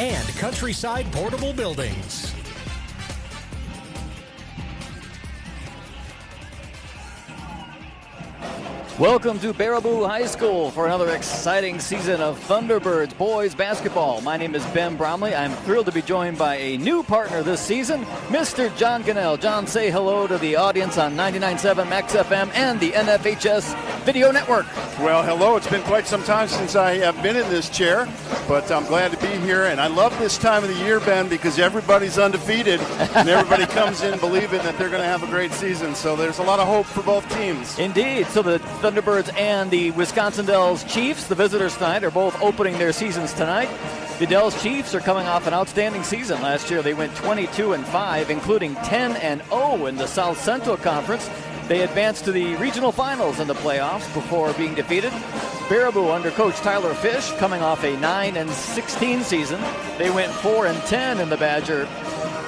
and Countryside Portable Buildings. Welcome to Baraboo High School for another exciting season of Thunderbirds boys basketball. My name is Ben Bromley. I'm thrilled to be joined by a new partner this season, Mr. John Gannell. John, say hello to the audience on 99.7 Max FM and the NFHS Video Network. Well, hello. It's been quite some time since I have been in this chair, but I'm glad to be here. And I love this time of the year, Ben, because everybody's undefeated and everybody comes in believing that they're going to have a great season. So there's a lot of hope for both teams. Indeed. So the Thunderbirds and the Wisconsin Dells Chiefs, the visitors tonight, are both opening their seasons tonight. The Dells Chiefs are coming off an outstanding season. Last year they went 22-5, including 10-0 in the South Central Conference. They advanced to the regional finals in the playoffs before being defeated. Baraboo under coach Tyler Fish coming off a 9-16 season. They went 4-10 in the Badger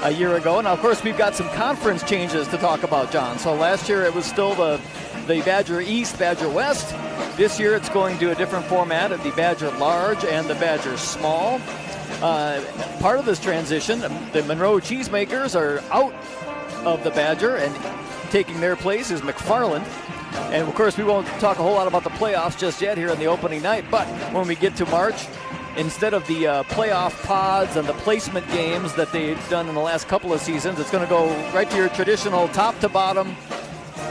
a year ago. Now, of course, we've got some conference changes to talk about, John. So last year it was still the Badger East, Badger West. This year it's going to a different format of the Badger Large and the Badger Small. Part of this transition, the Monroe Cheesemakers are out of the Badger, and taking their place is McFarland. And of course we won't talk a whole lot about the playoffs just yet here on the opening night, but when we get to March, instead of the playoff pods and the placement games that they've done in the last couple of seasons, it's going to go right to your traditional top to bottom,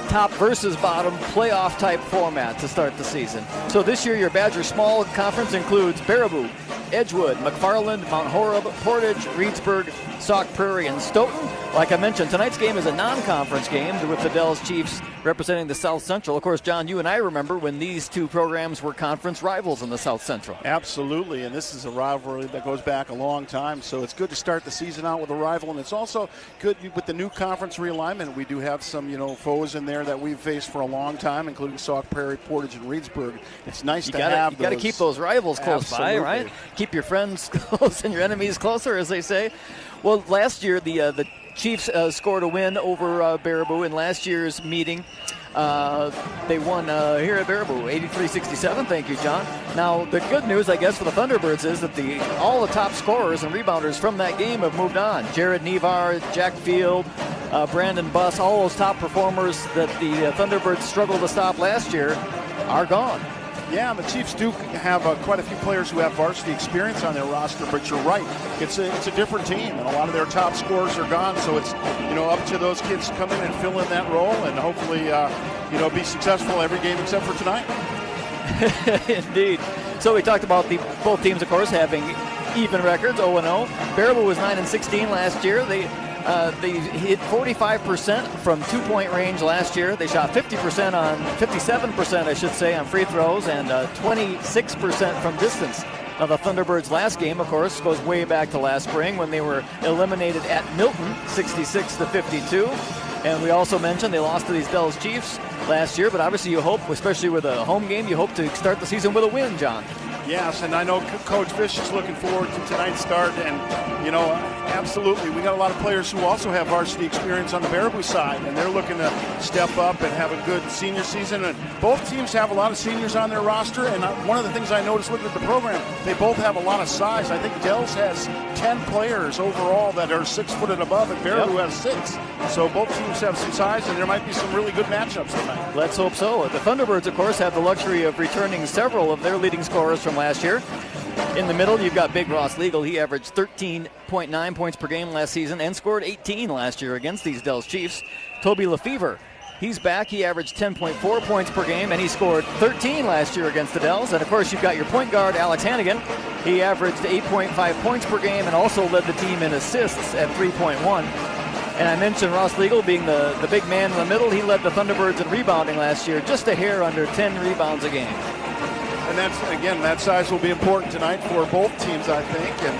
top versus bottom playoff type format to start the season. So this year your Badger Small Conference includes Baraboo, Edgewood, McFarland, Mount Horeb, Portage, Reedsburg, Sauk Prairie, and Stoughton. Like I mentioned, tonight's game is a non-conference game with the Dells Chiefs representing the South Central. Of course, John, you and I remember when these two programs were conference rivals in the South Central. Absolutely, and this is a rivalry that goes back a long time, so it's good to start the season out with a rival, and it's also good with the new conference realignment. We do have some, foes in there that we've faced for a long time, including Sauk Prairie, Portage, and Reedsburg. It's nice to have those. You got to keep those rivals close by, right? Keep your friends close and your enemies closer, as they say. Well, last year the Chiefs scored a win over Baraboo in last year's meeting. They won here at Baraboo, 83-67. Thank you, John. Now, the good news, I guess, for the Thunderbirds is that all the top scorers and rebounders from that game have moved on. Jared Nevar, Jack Field, Brandon Buss, all those top performers that the Thunderbirds struggled to stop last year are gone. Yeah, the Chiefs do have quite a few players who have varsity experience on their roster, but you're right. It's a different team, and a lot of their top scorers are gone, so it's up to those kids to come in and fill in that role and hopefully be successful every game except for tonight. Indeed. So we talked about both teams, of course, having even records, 0-0. Baraboo was 9-16 last year. They hit 45% from two-point range last year. They shot 57%, I should say, on free throws, and 26% from distance. Now, the Thunderbirds' last game, of course, goes way back to last spring when they were eliminated at Milton, 66-52. And we also mentioned they lost to these Dells Chiefs last year, but obviously you hope, especially with a home game, you hope to start the season with a win, John. Yes, and I know Coach Fish is looking forward to tonight's start, and, absolutely. We got a lot of players who also have varsity experience on the Baraboo side, and they're looking to step up and have a good senior season. And both teams have a lot of seniors on their roster, and one of the things I noticed looking at the program, they both have a lot of size. I think Dells has 10 players overall that are 6 foot and above, and Baraboo has 6. So both teams have some size, and there might be some really good matchups tonight. Let's hope so. The Thunderbirds, of course, have the luxury of returning several of their leading scorers from last year. In the middle, you've got Big Ross Legal. He averaged 13.9 points per game last season and scored 18 last year against these Dells Chiefs. Toby Lefevre, he's back. He averaged 10.4 points per game, and he scored 13 last year against the Dells. And, of course, you've got your point guard, Alex Hannigan. He averaged 8.5 points per game and also led the team in assists at 3.1. And I mentioned Ross Legal being the big man in the middle. He led the Thunderbirds in rebounding last year, just a hair under 10 rebounds a game. And that size will be important tonight for both teams, I think. And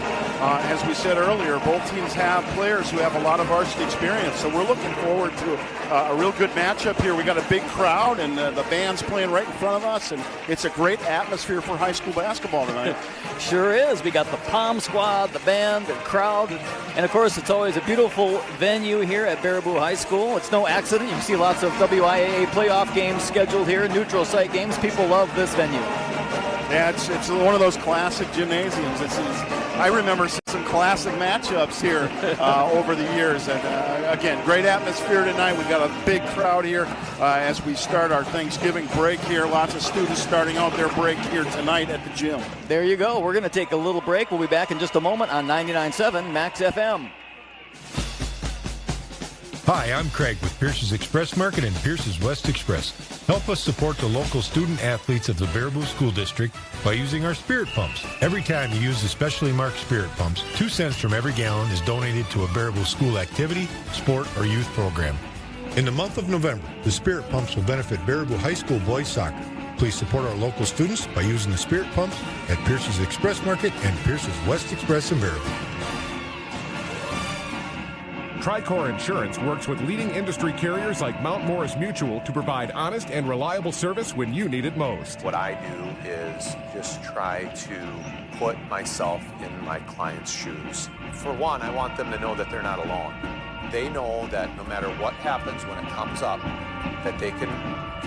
as we said earlier, both teams have players who have a lot of varsity experience. So we're looking forward to a real good matchup here. We got a big crowd, and the band's playing right in front of us. And it's a great atmosphere for high school basketball tonight. Sure is. We got the Palm Squad, the band, the crowd. And, of course, it's always a beautiful venue here at Baraboo High School. It's no accident. You see lots of WIAA playoff games scheduled here, neutral site games. People love this venue. Yeah, it's one of those classic gymnasiums. It's I remember some classic matchups here over the years. And again, great atmosphere tonight. We got a big crowd here as we start our Thanksgiving break here. Lots of students starting out their break here tonight at the gym. There you go. We're going to take a little break. We'll be back in just a moment on 99.7 Max FM. Hi, I'm Craig with Pierce's Express Market and Pierce's West Express. Help us support the local student athletes of the Baraboo School District by using our spirit pumps. Every time you use the specially marked spirit pumps, 2 cents from every gallon is donated to a Baraboo school activity, sport, or youth program. In the month of November, the spirit pumps will benefit Baraboo High School boys soccer. Please support our local students by using the spirit pumps at Pierce's Express Market and Pierce's West Express in Baraboo. Tricor Insurance works with leading industry carriers like Mount Morris Mutual to provide honest and reliable service when you need it most. What I do is just try to put myself in my client's shoes. For one, I want them to know that they're not alone. They know that no matter what happens when it comes up, that they can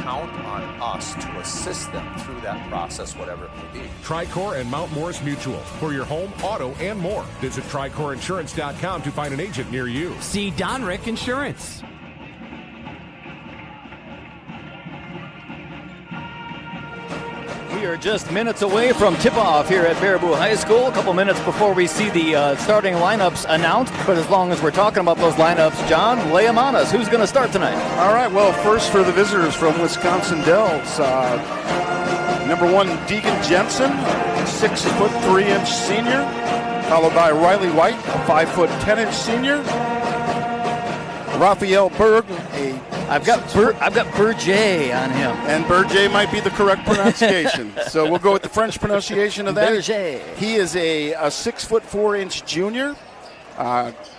count on us to assist them through that process, whatever it may be. Tricor and Mount Morris Mutual. For your home, auto, and more. Visit TricorInsurance.com to find an agent near you. See Donrick Insurance. We are just minutes away from tip-off here at Baraboo High School. A couple minutes before we see the starting lineups announced. But as long as we're talking about those lineups, John, lay them on us. Who's going to start tonight? All right, well, first for the visitors from Wisconsin Dells. Number 1, Deegan Jensen, 6'3" senior. Followed by Riley White, a 5'10" senior. Raphael Berg, I've got Berger on him. And Berger might be the correct pronunciation. So we'll go with the French pronunciation of that. Berger. He is a 6'4" junior.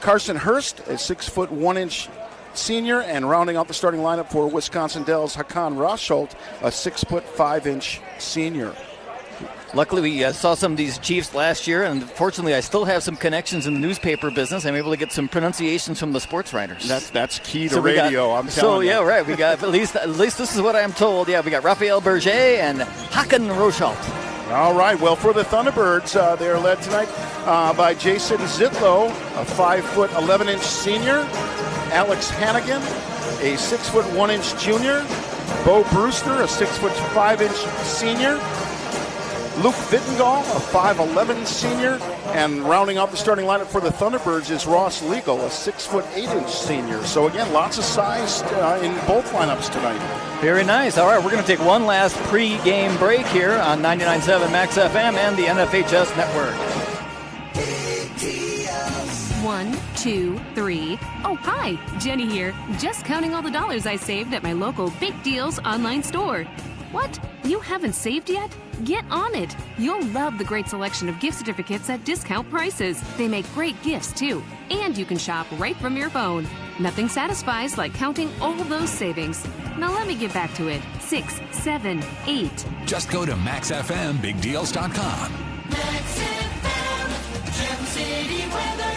Carson Hurst, a 6'1" senior. And rounding out the starting lineup for Wisconsin Dells, Hakan Rosholt, a 6'5" senior. Luckily, we saw some of these Chiefs last year, and fortunately, I still have some connections in the newspaper business. I'm able to get some pronunciations from the sports writers. That's key to radio. I'm telling you. So yeah, right. We got at least this is what I'm told. Yeah, we got Raphael Berger and Hakan Rosholt. All right. Well, for the Thunderbirds, they are led tonight by Jason Zitlow, a 5'11" senior. Alex Hannigan, a 6'1" junior. Bo Brewster, a 6'5" senior. Luke Vittengall, a 5'11" senior, and rounding out the starting lineup for the Thunderbirds is Ross Legal, a 6'8" senior. So again, lots of size in both lineups tonight. Very nice. All right, we're going to take one last pre-game break here on 99.7 Max FM and the NFHS Network. 1, 2, 3. Oh, hi, Jenny here. Just counting all the dollars I saved at my local Big Deals online store. What? You haven't saved yet? Get on it. You'll love the great selection of gift certificates at discount prices. They make great gifts, too. And you can shop right from your phone. Nothing satisfies like counting all those savings. Now let me get back to it. 6, 7, 8. Just go to maxfmbigdeals.com. Max FM, Gem City weather.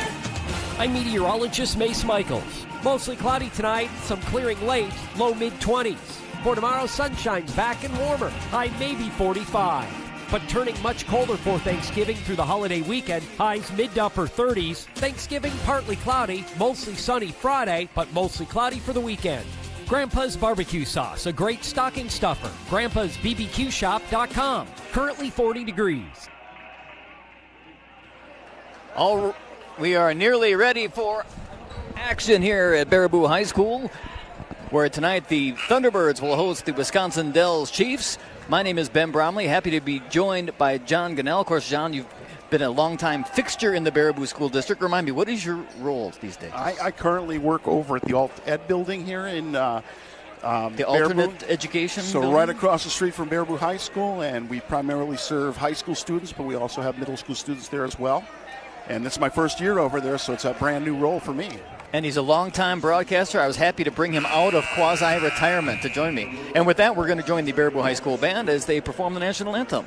I'm meteorologist Mace Michaels. Mostly cloudy tonight, some clearing late, low mid-20s. For tomorrow, sunshine's back and warmer, high maybe 45. But turning much colder for Thanksgiving through the holiday weekend, highs mid to upper 30s. Thanksgiving partly cloudy, mostly sunny Friday, but mostly cloudy for the weekend. Grandpa's Barbecue Sauce, a great stocking stuffer. Grandpa'sBBQShop.com. Currently 40 degrees. We are nearly ready for action here at Baraboo High School, where tonight the Thunderbirds will host the Wisconsin Dells Chiefs. My name is Ben Bromley. Happy to be joined by John Gunnell. Of course, John, you've been a longtime fixture in the Baraboo School District. Remind me, what is your role these days? I currently work over at the Alt Ed building here in the Baraboo. alternate education So building? right across the street from Baraboo High School, and we primarily serve high school students, but we also have middle school students there as well. And this is my first year over there, so it's a brand new role for me. And he's a longtime broadcaster. I was happy to bring him out of quasi-retirement to join me. And with that, we're going to join the Baraboo High School Band as they perform the national anthem.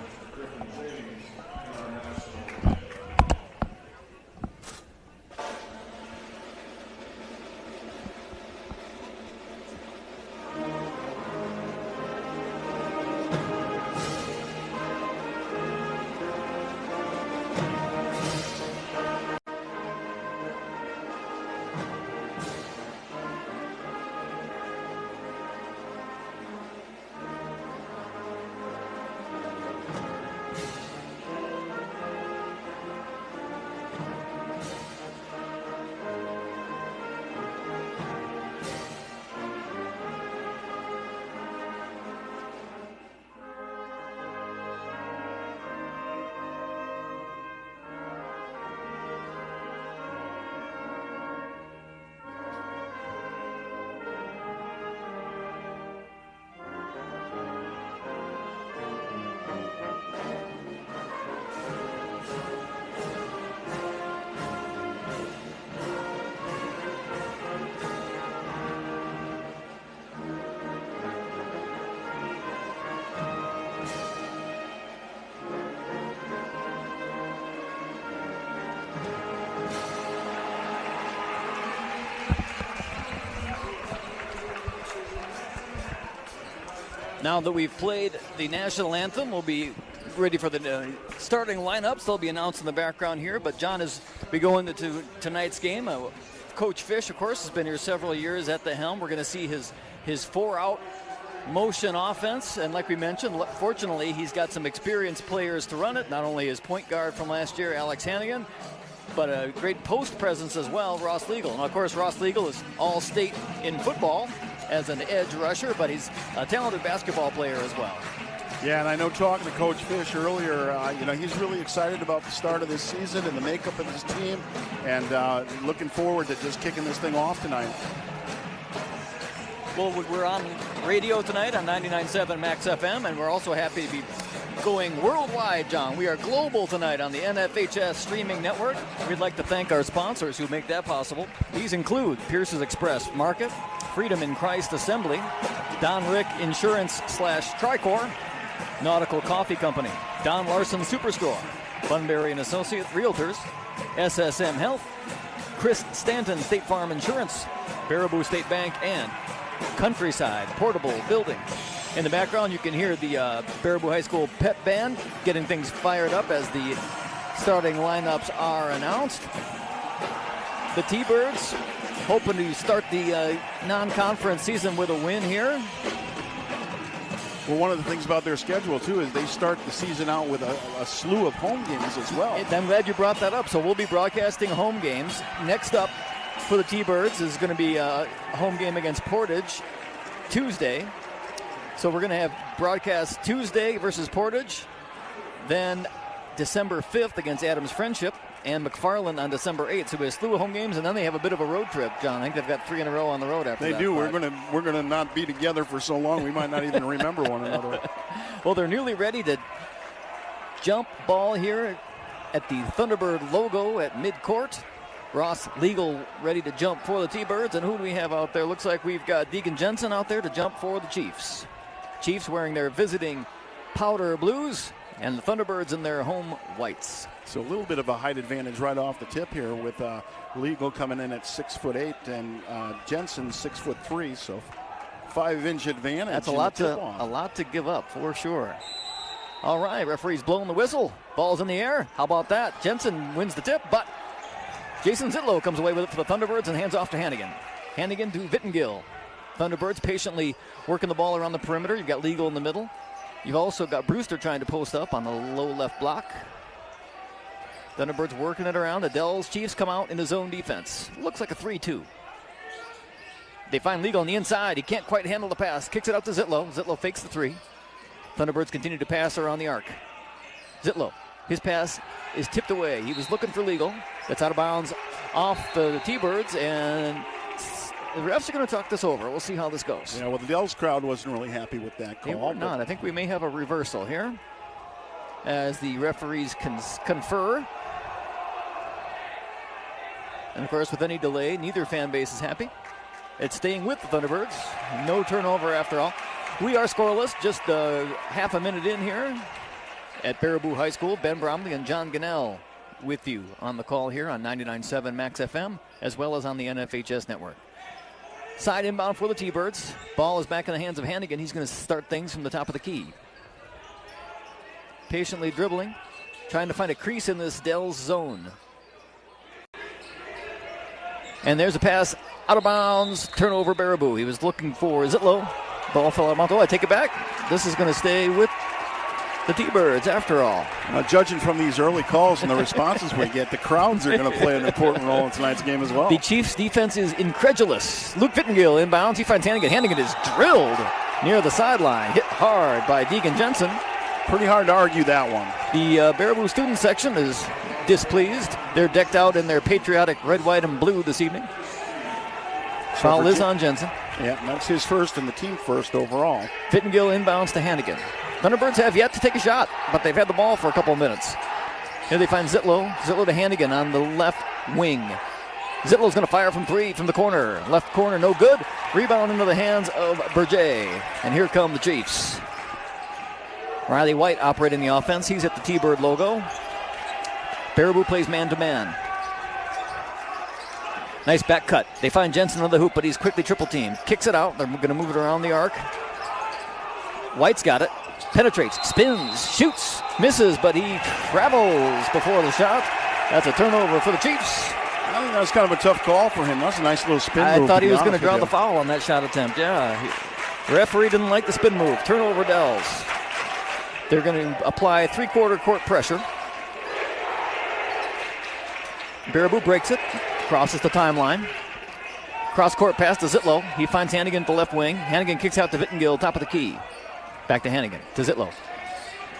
Now that we've played the national anthem, we'll be ready for the starting lineups. They'll be announced in the background here, but John, as we go into tonight's game, Coach Fish, of course, has been here several years at the helm. We're going to see his 4-out motion offense, and like we mentioned, fortunately, he's got some experienced players to run it, not only his point guard from last year, Alex Hannigan, but a great post presence as well, Ross Legal. Now, of course, Ross Legal is all-state in football as an edge rusher, but he's a talented basketball player as well. Yeah, and I know talking to Coach Fish earlier, he's really excited about the start of this season and the makeup of his team, and looking forward to just kicking this thing off tonight. Well, we're on radio tonight on 99.7 Max FM, and we're also happy to be going worldwide, John. We are global tonight on the NFHS streaming network. We'd like to thank our sponsors who make that possible. These include Pierce's Express Market, Freedom in Christ Assembly, Don Rick Insurance / Tricor, Nautical Coffee Company, Don Larson Superstore, Bunbury & Associate Realtors, SSM Health, Chris Stanton State Farm Insurance, Baraboo State Bank, and Countryside Portable Building. In the background, you can hear the Baraboo High School pep band getting things fired up as the starting lineups are announced. The T-Birds hoping to start the non-conference season with a win here. Well, one of the things about their schedule, too, is they start the season out with a slew of home games as well. I'm glad you brought that up. So we'll be broadcasting home games. Next up for the T-Birds is going to be a home game against Portage Tuesday. So we're going to have broadcast Tuesday versus Portage, then December 5th against Adams Friendship, and McFarland on December 8th. So we have a slew of home games, and then they have a bit of a road trip, John. I think they've got 3 in a row on the road after that. They do. We're gonna not be together for so long, we might not even remember one another. Well, they're newly ready to jump ball here at the Thunderbird logo at midcourt. Ross Legal ready to jump for the T-Birds, and who do we have out there? Looks like we've got Deacon Jensen out there to jump for the Chiefs. Chiefs wearing their visiting powder blues, and the Thunderbirds in their home whites. So a little bit of a height advantage right off the tip here with Legal coming in at 6'8" and Jensen 6'3", so 5-inch advantage. That's a lot to give up for sure. All right, referee's blowing the whistle. Ball's in the air. How about that? Jensen wins the tip, but Jason Zitlow comes away with it for the Thunderbirds and hands off to Hannigan. Hannigan to Vittengill. Thunderbirds patiently working the ball around the perimeter. You've got Legal in the middle. You've also got Brewster trying to post up on the low left block. Thunderbirds working it around. The Dells Chiefs come out into zone defense. Looks like a 3-2. They find Legal on the inside. He can't quite handle the pass. Kicks it out to Zitlow. Zitlow fakes the 3. Thunderbirds continue to pass around the arc. Zitlow. His pass is tipped away. He was looking for Legal. That's out of bounds off the T-Birds, and the refs are going to talk this over. We'll see how this goes. Yeah, well, the Dells crowd wasn't really happy with that call. They were not. I think we may have a reversal here as the referees confer. And, of course, with any delay, neither fan base is happy. It's staying with the Thunderbirds. No turnover after all. We are scoreless, just half a minute in here at Baraboo High School. Ben Bromley and John Gannell with you on the call here on 99.7 Max FM, as well as on the NFHS network. Side inbound for the T-Birds. Ball is back in the hands of Hannigan. He's going to start things from the top of the key. Patiently dribbling, trying to find a crease in this Dells zone. And there's a pass out of bounds. Turnover Baraboo. He was looking for Zitlow. Ball fell out of bounds. Oh, I take it back. This is going to stay with the T-Birds after all. Judging from these early calls and the responses we get, the crowds are going to play an important role in tonight's game as well. The Chiefs' defense is incredulous. Luke Vittengill inbounds. He finds Hannigan. Hannigan is drilled near the sideline. Hit hard by Deacon Jensen. Pretty hard to argue that one. The Baraboo student section is displeased. They're decked out in their patriotic red, white, and blue this evening. Foul is on Jensen. Yeah, that's his first and the team first overall. Vittengill inbounds to Hannigan. Thunderbirds have yet to take a shot, but they've had the ball for a couple of minutes. Here they find Zitlow. Zitlow to Hannigan on the left wing. Zitlow's going to fire from 3 from the corner. Left corner, no good. Rebound into the hands of Berger. And here come the Chiefs. Riley White operating the offense. He's at the T-Bird logo. Baraboo plays man-to-man. Nice back cut. They find Jensen on the hoop, but he's quickly triple teamed. Kicks it out. They're going to move it around the arc. White's got it. Penetrates, spins, shoots, misses, but he travels before the shot. That's a turnover for the Chiefs. I think that was kind of a tough call for him. That's a nice little spin move. I thought he was going to honest draw with the you. foul on that shot attempt. Yeah. Referee didn't like the spin move. Turnover Dells. They're going to apply three-quarter court pressure. Baraboo breaks it, crosses the timeline. Cross-court pass to Zitlow. He finds Hannigan at the left wing. Hannigan kicks out to Vittengill, top of the key. Back to Hannigan, to Zitlow.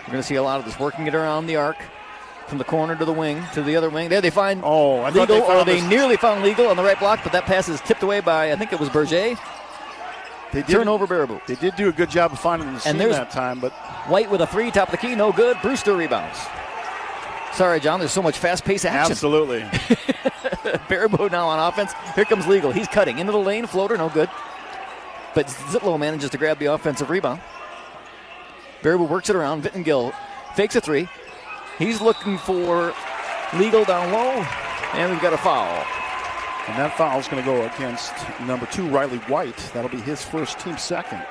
We're going to see a lot of this, working it around the arc. From the corner to the wing, to the other wing. There they find Legal, or they nearly found Legal on the right block, but that pass is tipped away by, I think it was Berger. Turnover Baraboo. They did do a good job of finding the seam that time, but White with a three, top of the key, no good. Brewster rebounds. Sorry, John, there's so much fast-paced action. Absolutely. Baraboo now on offense. Here comes Legal. He's cutting into the lane, floater, no good. But Zitlow manages to grab the offensive rebound. Baraboo works it around. Vittengill fakes a three. He's looking for Legal down low, and we've got a foul. And that foul is going to go against number 2, Riley White. That'll be his first, team second.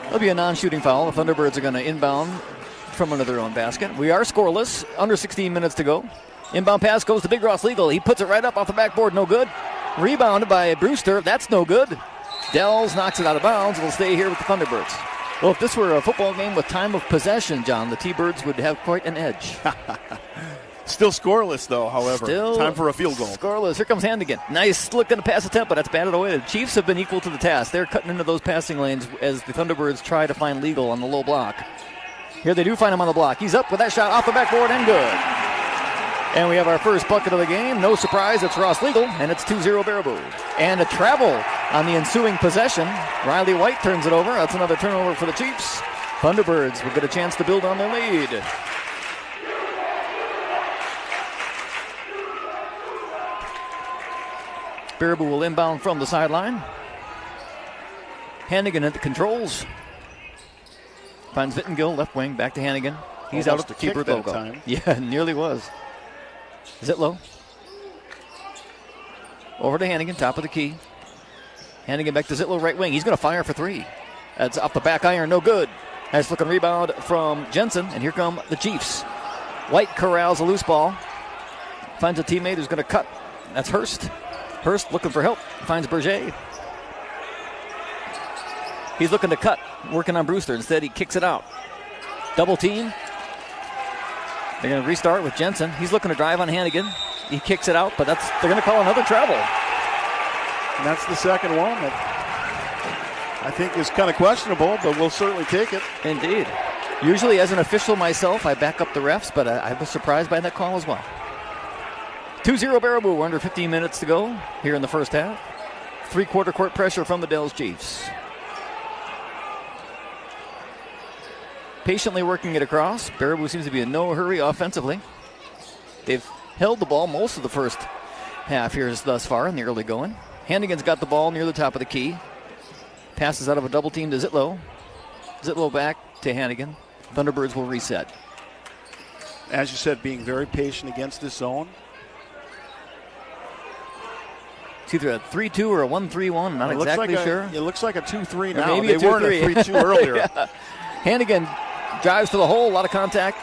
That'll be a non-shooting foul. The Thunderbirds are going to inbound from under their own basket. We are scoreless, under 16 minutes to go. Inbound pass goes to Big Ross Legal. He puts it right up off the backboard, no good. Rebounded by Brewster, that's no good. Dells knocks it out of bounds. It'll stay here with the Thunderbirds. Well, if this were a football game with time of possession, John, the T-Birds would have quite an edge. Still scoreless, though, however. Still time for a field goal. Scoreless. Here comes Hannigan. Nice look at the pass attempt, but that's batted away. The Chiefs have been equal to the task. They're cutting into those passing lanes as the Thunderbirds try to find Legal on the low block. Here they do find him on the block. He's up with that shot off the backboard and good. And we have our first bucket of the game. No surprise, it's Ross Legal, and it's 2-0 Baraboo. And a travel on the ensuing possession. Riley White turns it over. That's another turnover for the Chiefs. Thunderbirds will get a chance to build on their lead. Baraboo will inbound from the sideline. Hannigan at the controls. Finds Vittengill, left wing, back to Hannigan. He's Almost out of a the keeper kick that logo. time. Yeah, nearly was. Zitlow. Over to Hannigan, top of the key. Hannigan back to Zitlow, right wing. He's going to fire for three. That's off the back iron, no good. Nice looking rebound from Jensen, and here come the Chiefs. White corrals a loose ball. Finds a teammate who's going to cut. That's Hurst. Hurst looking for help. Finds Berger. He's looking to cut, working on Brewster. Instead, he kicks it out. Double team. They're going to restart with Jensen. He's looking to drive on Hannigan. He kicks it out, but they're going to call another travel. And that's the second one that I think is kind of questionable, but we'll certainly take it. Indeed. Usually, as an official myself, I back up the refs, but I was surprised by that call as well. 2-0 Baraboo. We're under 15 minutes to go here in the first half. Three-quarter court pressure from the Dells Chiefs. Patiently working it across. Baraboo seems to be in no hurry offensively. They've held the ball most of the first half here thus far in the early going. Hannigan's got the ball near the top of the key. Passes out of a double team to Zitlow. Zitlow back to Hannigan. Thunderbirds will reset. As you said, being very patient against this zone. It's either a 3-2 or a 1-3-1. Not exactly sure. It looks like a 2-3 now. Maybe they weren't a 3-2 earlier. Yeah. Hannigan drives to the hole, a lot of contact.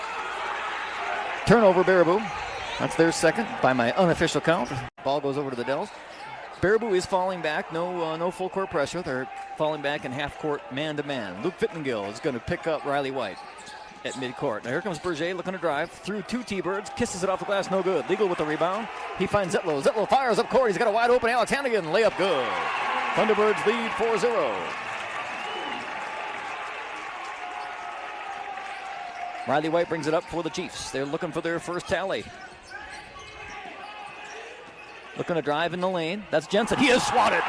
Turnover, Baraboo. That's their second by my unofficial count. Ball goes over to the Dells. Baraboo is falling back. No full court pressure. They're falling back in half court, man-to-man. Luke Vittengill is going to pick up Riley White at midcourt. Now here comes Berger looking to drive through two T-Birds. Kisses it off the glass, no good. Legal with the rebound. He finds Zitlow. Zitlow fires up court. He's got a wide open Alex Hannigan. Layup good. Thunderbirds lead 4-0. Riley White brings it up for the Chiefs. They're looking for their first tally. Looking to drive in the lane. That's Jensen. He is swatted.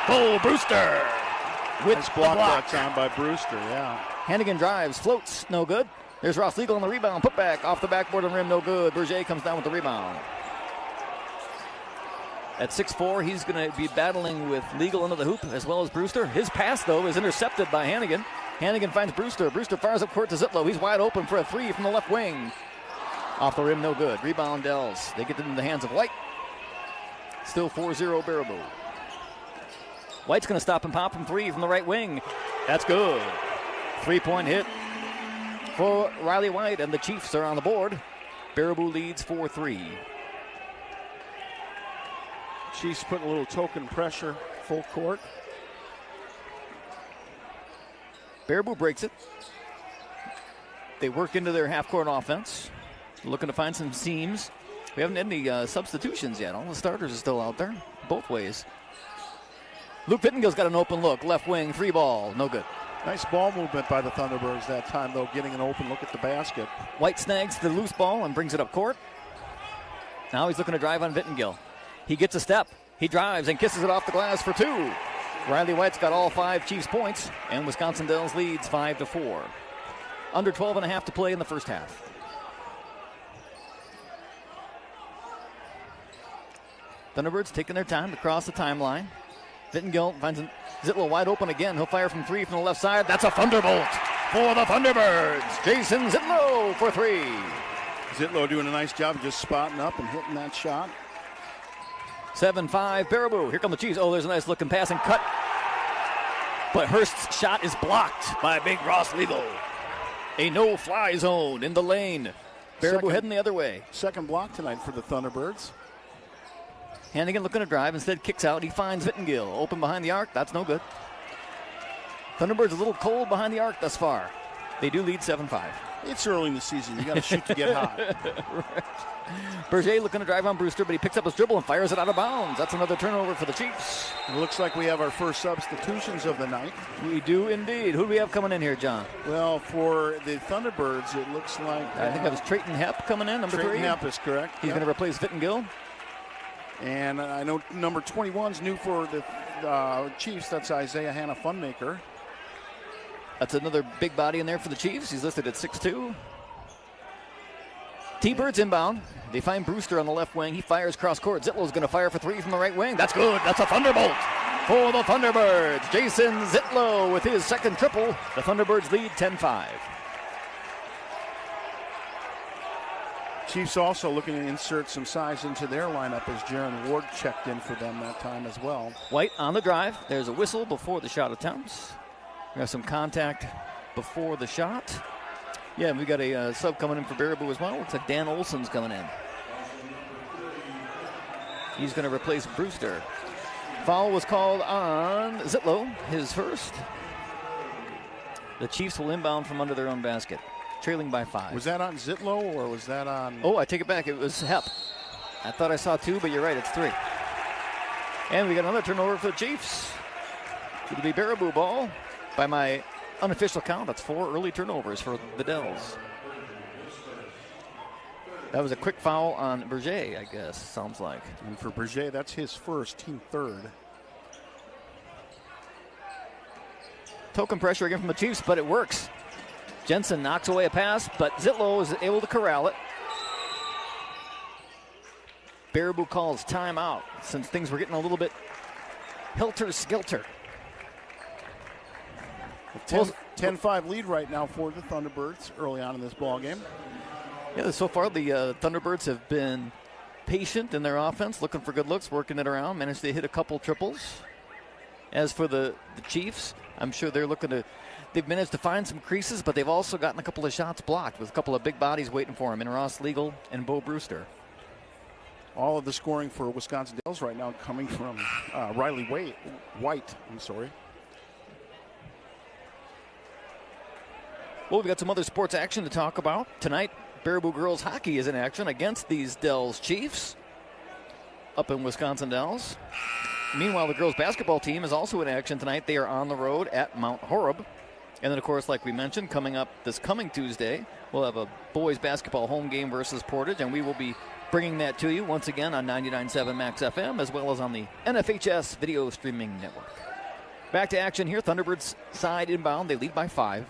Oh, Brewster. With nice block that time by Brewster, yeah. Hannigan drives, floats, no good. There's Ross Legal on the rebound. Put back off the backboard and rim, no good. Berger comes down with the rebound. At 6'4", he's going to be battling with Legal under the hoop as well as Brewster. His pass, though, is intercepted by Hannigan. Hannigan finds Brewster. Brewster fires up court to Zitlow. He's wide open for a three from the left wing. Off the rim, no good. Rebound Dells. They get it in the hands of White. Still 4-0 Baraboo. White's going to stop and pop from three from the right wing. That's good. 3-point hit for Riley White, and the Chiefs are on the board. Baraboo leads 4-3. Chiefs putting a little token pressure, full court. Baraboo breaks it. They work into their half-court offense, looking to find some seams. We haven't had any substitutions yet. All the starters are still out there, both ways. Luke Vittengill's got an open look. Left wing, 3-ball, no good. Nice ball movement by the Thunderbirds that time, though, getting an open look at the basket. White snags the loose ball and brings it up court. Now he's looking to drive on Vittengill. He gets a step. He drives and kisses it off the glass for 2. Riley White's got all 5 Chiefs points, and Wisconsin Dells leads 5-4. Under 12.5 to play in the first half. Thunderbirds taking their time to cross the timeline. Vittengill finds Zitlow wide open again. He'll fire from 3 from the left side. That's a thunderbolt for the Thunderbirds. Jason Zitlow for 3. Zitlow doing a nice job of just spotting up and hitting that shot. 7-5 Baraboo. Here come the Chiefs. Oh, there's a nice looking pass and cut. But Hurst's shot is blocked by big Ross Legal. A no-fly zone in the lane. Baraboo heading the other way. Second block tonight for the Thunderbirds. Hannigan looking to drive, instead kicks out. He finds Vittengill. Open behind the arc. That's no good. Thunderbirds a little cold behind the arc thus far. They do lead 7-5. It's early in the season. You got to shoot to get hot. Right. Berger looking to drive on Brewster, but he picks up his dribble and fires it out of bounds. That's another turnover for the Chiefs. It looks like we have our first substitutions of the night. We do indeed. Who do we have coming in here, John? Well, for the Thunderbirds, it looks like... I think that was Trayton Hepp coming in, number 3. Trayton Hepp is correct. He's going to replace Vittengill. And I know number 21's new for the Chiefs. That's Isaiah Hanna Funmaker. That's another big body in there for the Chiefs. He's listed at 6'2". T-Birds inbound. They find Brewster on the left wing. He fires cross court. Zitlow's going to fire for 3 from the right wing. That's good. That's a thunderbolt for the Thunderbirds. Jason Zitlow with his second triple. The Thunderbirds lead 10-5. Chiefs also looking to insert some size into their lineup as Jaron Ward checked in for them that time as well. White on the drive. There's a whistle before the shot attempts. We have some contact before the shot. Yeah, we got a sub coming in for Baraboo as well. Looks like Dan Olson's coming in. He's going to replace Brewster. Foul was called on Zitlow, his first. The Chiefs will inbound from under their own basket, trailing by 5. Was that on Zitlow or was that on... Oh, I take it back. It was Hepp. I thought I saw 2, but you're right. It's 3. And we got another turnover for the Chiefs. It'll be Baraboo ball. By my unofficial count, that's 4 early turnovers for the Dells. That was a quick foul on Berger, I guess, sounds like. And for Berger, that's his first, team third. Token pressure again from the Chiefs, but it works. Jensen knocks away a pass, but Zitlow is able to corral it. Baraboo calls timeout since things were getting a little bit helter-skelter. 10-5 lead right now for the Thunderbirds early on in this ball game. Yeah, so far the Thunderbirds have been patient in their offense, looking for good looks, working it around, managed to hit a couple triples. As for the Chiefs, I'm sure they're looking to, they've managed to find some creases, but they've also gotten a couple of shots blocked with a couple of big bodies waiting for them in Ross Legal and Bo Brewster. All of the scoring for Wisconsin Dells right now coming from Riley White. Well, we've got some other sports action to talk about. Tonight, Baraboo girls hockey is in action against these Dells Chiefs up in Wisconsin Dells. Meanwhile, the girls basketball team is also in action tonight. They are on the road at Mount Horeb. And then, of course, like we mentioned, coming up this coming Tuesday, we'll have a boys basketball home game versus Portage, and we will be bringing that to you once again on 99.7 Max FM as well as on the NFHS video streaming network. Back to action here. Thunderbirds side inbound. They lead by 5.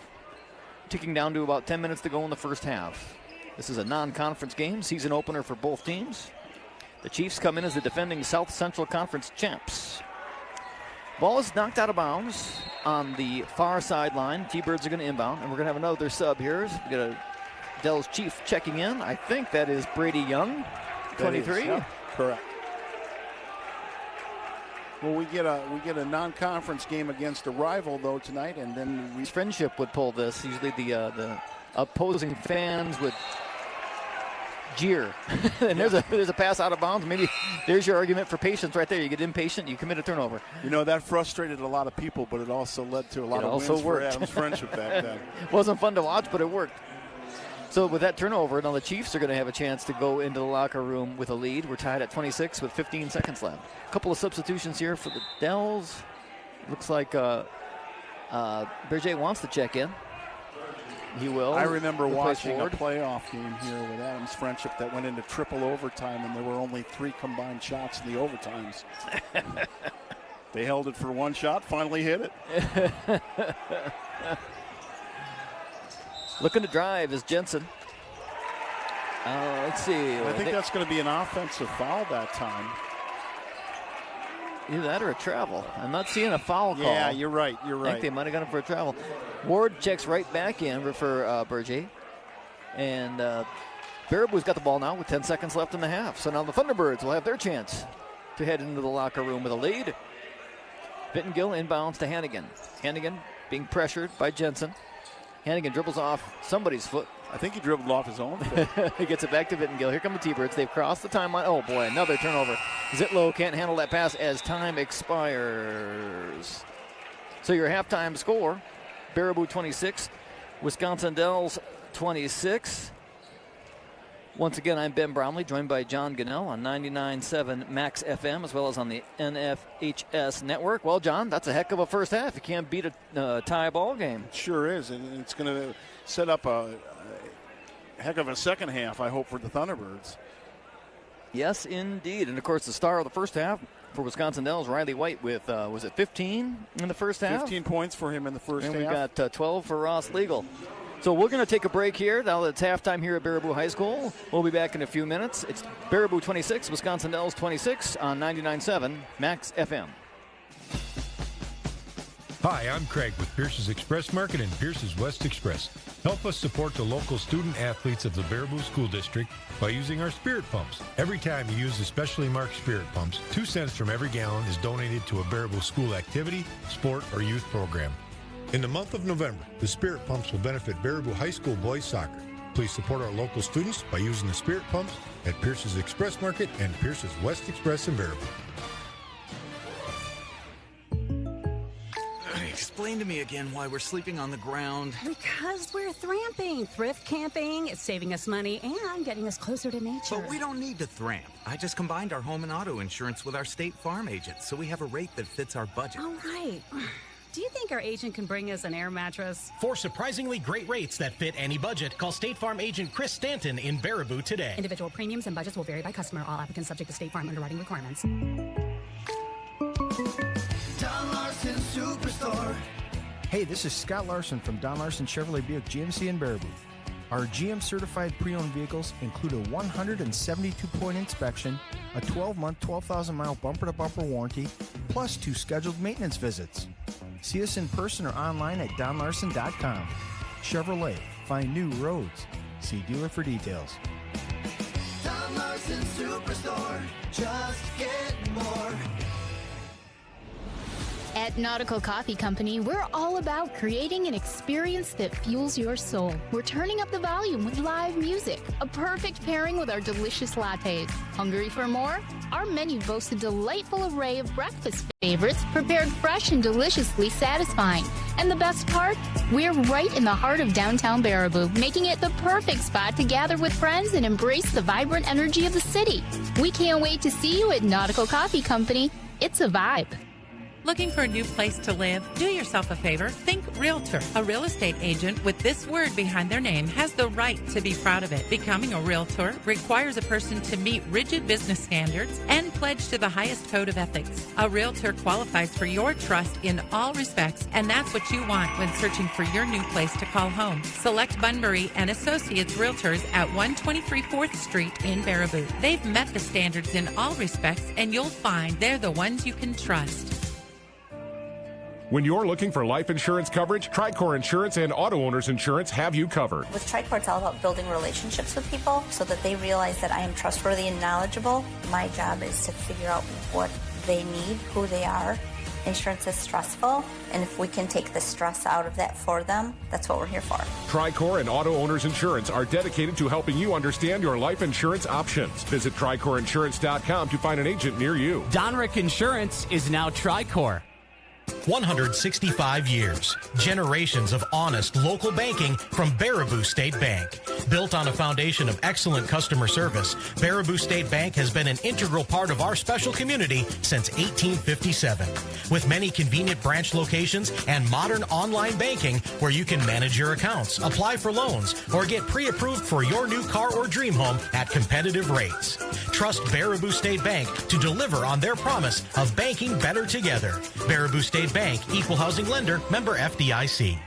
Ticking down to about 10 minutes to go in the first half. This is a non-conference game, season opener for both teams. The Chiefs come in as the defending South Central Conference champs. Ball is knocked out of bounds on the far sideline. T-Birds are going to inbound, and we're going to have another sub here. We got a Dells Chief checking in. I think that is Brady Young, 23. Correct. Well, we get a non-conference game against a rival though tonight, and then Friendship would pull this. Usually the opposing fans would jeer, and there's a pass out of bounds. Maybe there's your argument for patience right there. You get impatient, you commit a turnover. That frustrated a lot of people, but it also led to a lot of wins for Adams Friendship back then. Wasn't fun to watch, but it worked. So with that turnover, now the Chiefs are going to have a chance to go into the locker room with a lead. We're tied at 26 with 15 seconds left. A couple of substitutions here for the Dells. Looks like Berger wants to check in. He will. I remember watching a playoff game here with Adams Friendship that went into triple overtime, and there were only 3 combined shots in the overtimes. They held it for one shot, finally hit it. Looking to drive is Jensen. Let's see. I think that's going to be an offensive foul that time. Either that or a travel. I'm not seeing a foul call. Yeah, you're right. I think they might have got him for a travel. Ward checks right back in for Berger. And Baraboo's got the ball now with 10 seconds left in the half. So now the Thunderbirds will have their chance to head into the locker room with a lead. Vittengill inbounds to Hannigan. Hannigan being pressured by Jensen. Hannigan dribbles off somebody's foot. I think he dribbled off his own foot. He gets it back to Vittengill. Here come the T-Birds. They've crossed the timeline. Oh, boy, another turnover. Zitlow can't handle that pass as time expires. So your halftime score, Baraboo 26, Wisconsin Dells 26. Once again, I'm Ben Bromley, joined by John Gunnell on 99.7 Max FM, as well as on the NFHS network. Well, John, that's a heck of a first half. You can't beat a tie ball game. It sure is, and it's going to set up a heck of a second half, I hope, for the Thunderbirds. Yes, indeed. And, of course, the star of the first half for Wisconsin Dells, Riley White, with, was it 15 in the first half? 15 points for him in the first half. And we got 12 for Ross Legal. So we're going to take a break here. Now that it's halftime here at Baraboo High School. We'll be back in a few minutes. It's Baraboo 26, Wisconsin Dells 26 on 99.7 Max FM. Hi, I'm Craig with Pierce's Express Market and Pierce's West Express. Help us support the local student athletes of the Baraboo School District by using our spirit pumps. Every time you use the specially marked spirit pumps, 2 cents from every gallon is donated to a Baraboo school activity, sport, or youth program. In the month of November, the spirit pumps will benefit Baraboo High School boys soccer. Please support our local students by using the spirit pumps at Pierce's Express Market and Pierce's West Express in Baraboo. Explain to me again why we're sleeping on the ground. Because we're thramping. Thrift camping. It's saving us money and getting us closer to nature. But we don't need to thramp. I just combined our home and auto insurance with our State Farm agent, so we have a rate that fits our budget. All right. Do you think our agent can bring us an air mattress? For surprisingly great rates that fit any budget, call State Farm agent Chris Stanton in Baraboo today. Individual premiums and budgets will vary by customer. All applicants subject to State Farm underwriting requirements. Don Larson Superstore. Hey, this is Scott Larson from Don Larson Chevrolet Buick GMC in Baraboo. Our GM-certified pre-owned vehicles include a 172-point inspection, a 12-month, 12,000-mile bumper-to-bumper warranty, plus 2 scheduled maintenance visits. See us in person or online at donlarson.com. Chevrolet, find new roads. See dealer for details. Don Larson Superstore. Just get more. At Nautical Coffee Company, we're all about creating an experience that fuels your soul. We're turning up the volume with live music, a perfect pairing with our delicious lattes. Hungry for more? Our menu boasts a delightful array of breakfast favorites prepared fresh and deliciously satisfying. And the best part? We're right in the heart of downtown Baraboo, making it the perfect spot to gather with friends and embrace the vibrant energy of the city. We can't wait to see you at Nautical Coffee Company. It's a vibe. Looking for a new place to live? Do yourself a favor. Think Realtor. A real estate agent with this word behind their name has the right to be proud of it. Becoming a Realtor requires a person to meet rigid business standards and pledge to the highest code of ethics. A Realtor qualifies for your trust in all respects, and that's what you want when searching for your new place to call home. Select Bunbury and Associates Realtors at 123 4th Street in Baraboo. They've met the standards in all respects, and you'll find they're the ones you can trust. When you're looking for life insurance coverage, Tricor Insurance and Auto Owners Insurance have you covered. With Tricor, it's all about building relationships with people so that they realize that I am trustworthy and knowledgeable. My job is to figure out what they need, who they are. Insurance is stressful, and if we can take the stress out of that for them, that's what we're here for. Tricor and Auto Owners Insurance are dedicated to helping you understand your life insurance options. Visit TricorInsurance.com to find an agent near you. Donrick Insurance is now Tricor. 165 years. Generations of honest local banking from Baraboo State Bank. Built on a foundation of excellent customer service, Baraboo State Bank has been an integral part of our special community since 1857. With many convenient branch locations and modern online banking where you can manage your accounts, apply for loans, or get pre-approved for your new car or dream home at competitive rates. Trust Baraboo State Bank to deliver on their promise of banking better together. Baraboo State Bank, equal housing lender, member FDIC.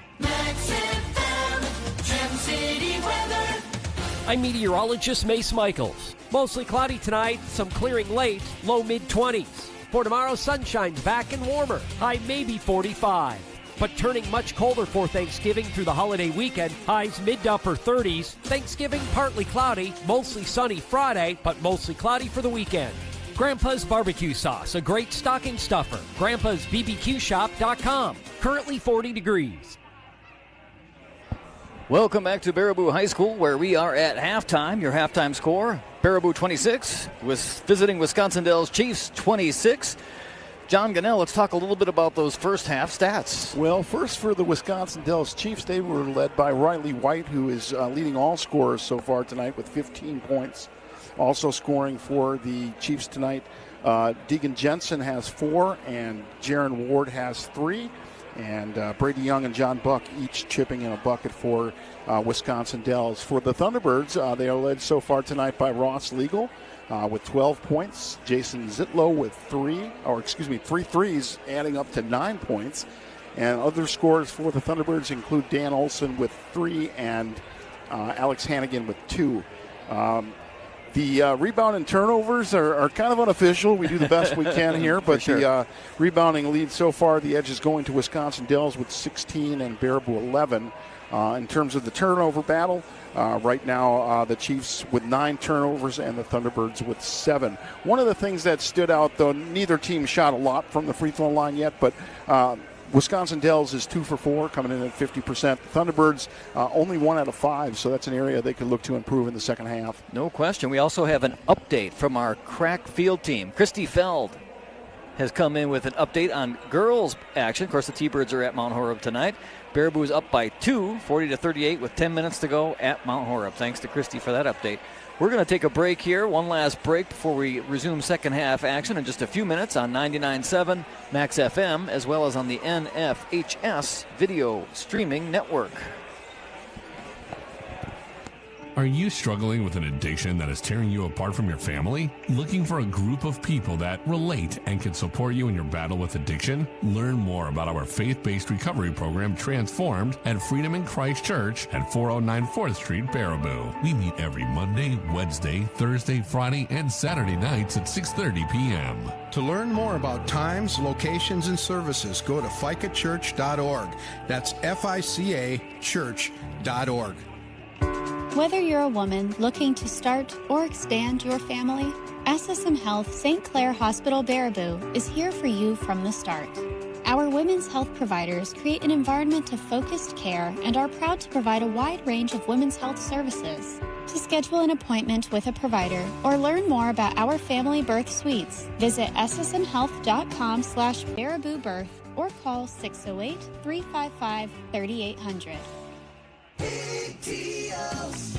I'm meteorologist Mace Michaels. Mostly cloudy tonight, some clearing late, low mid-20s. For tomorrow, sunshine's back and warmer, high maybe 45. But turning much colder for Thanksgiving through the holiday weekend, highs mid to upper 30s. Thanksgiving partly cloudy, mostly sunny Friday, but mostly cloudy for the weekend. Grandpa's Barbecue Sauce, a great stocking stuffer. Grandpa'sBBQShop.com. Currently 40 degrees. Welcome back to Baraboo High School, where we are at halftime. Your halftime score, Baraboo 26, was visiting Wisconsin Dells Chiefs 26. John Gannell, let's talk a little bit about those first half stats. Well, first for the Wisconsin Dells Chiefs, they were led by Riley White, who is leading all scorers so far tonight with 15 points. Also scoring for the Chiefs tonight, Deegan Jensen has 4, and Jaron Ward has 3. And Brady Young and John Buck each chipping in a bucket for Wisconsin Dells. For the Thunderbirds, they are led so far tonight by Ross Legal with 12 points. Jason Zitlow with 3 threes, adding up to 9 points. And other scorers for the Thunderbirds include Dan Olson with 3 and Alex Hannigan with 2. The rebound and turnovers are kind of unofficial. We do the best we can here, but sure. The rebounding lead so far, the edge is going to Wisconsin Dells with 16 and Baraboo 11. In terms of the turnover battle, right now the Chiefs with 9 turnovers and the Thunderbirds with 7. One of the things that stood out, though, neither team shot a lot from the free throw line yet, but Wisconsin Dells is 2 for 4, coming in at 50%. The Thunderbirds only 1 out of 5, so that's an area they could look to improve in the second half. No question. We also have an update from our crack field team. Christy Feld has come in with an update on girls action. Of course, the T-Birds are at Mount Horeb tonight. Baraboo is up by 2, 40-38, with 10 minutes to go at Mount Horeb. Thanks to Christy for that update. We're going to take a break here, one last break before we resume second half action in just a few minutes on 99.7 Max FM, as well as on the NFHS video streaming network. Are you struggling with an addiction that is tearing you apart from your family? Looking for a group of people that relate and can support you in your battle with addiction? Learn more about our faith-based recovery program, Transformed, at Freedom in Christ Church at 409 4th Street, Baraboo. We meet every Monday, Wednesday, Thursday, Friday, and Saturday nights at 6:30 p.m. To learn more about times, locations, and services, go to ficachurch.org. That's FICA church.org. Whether you're a woman looking to start or expand your family, SSM Health St. Clair Hospital Baraboo is here for you from the start. Our women's health providers create an environment of focused care and are proud to provide a wide range of women's health services. To schedule an appointment with a provider or learn more about our family birth suites, visit ssmhealth.com/Baraboobirth or call 608-355-3800.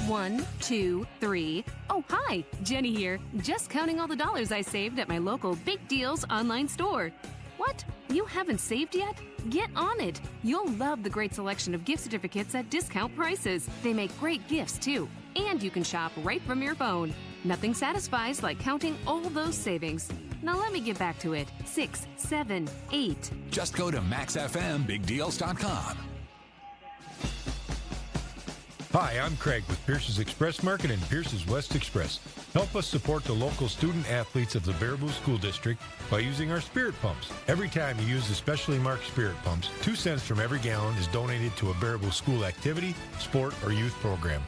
1, 2, 3. Oh, hi, Jenny here. Just counting all the dollars I saved at my local Big Deals online store. What? You haven't saved yet? Get on it. You'll love the great selection of gift certificates at discount prices. They make great gifts, too. And you can shop right from your phone. Nothing satisfies like counting all those savings. Now let me get back to it. 6, 7, 8. Just go to MaxFMBigDeals.com. Hi, I'm Craig with Pierce's Express Market and Pierce's West Express. Help us support the local student athletes of the Baraboo School District by using our spirit pumps. Every time you use the specially marked spirit pumps, 2 cents from every gallon is donated to a Baraboo school activity, sport, or youth program.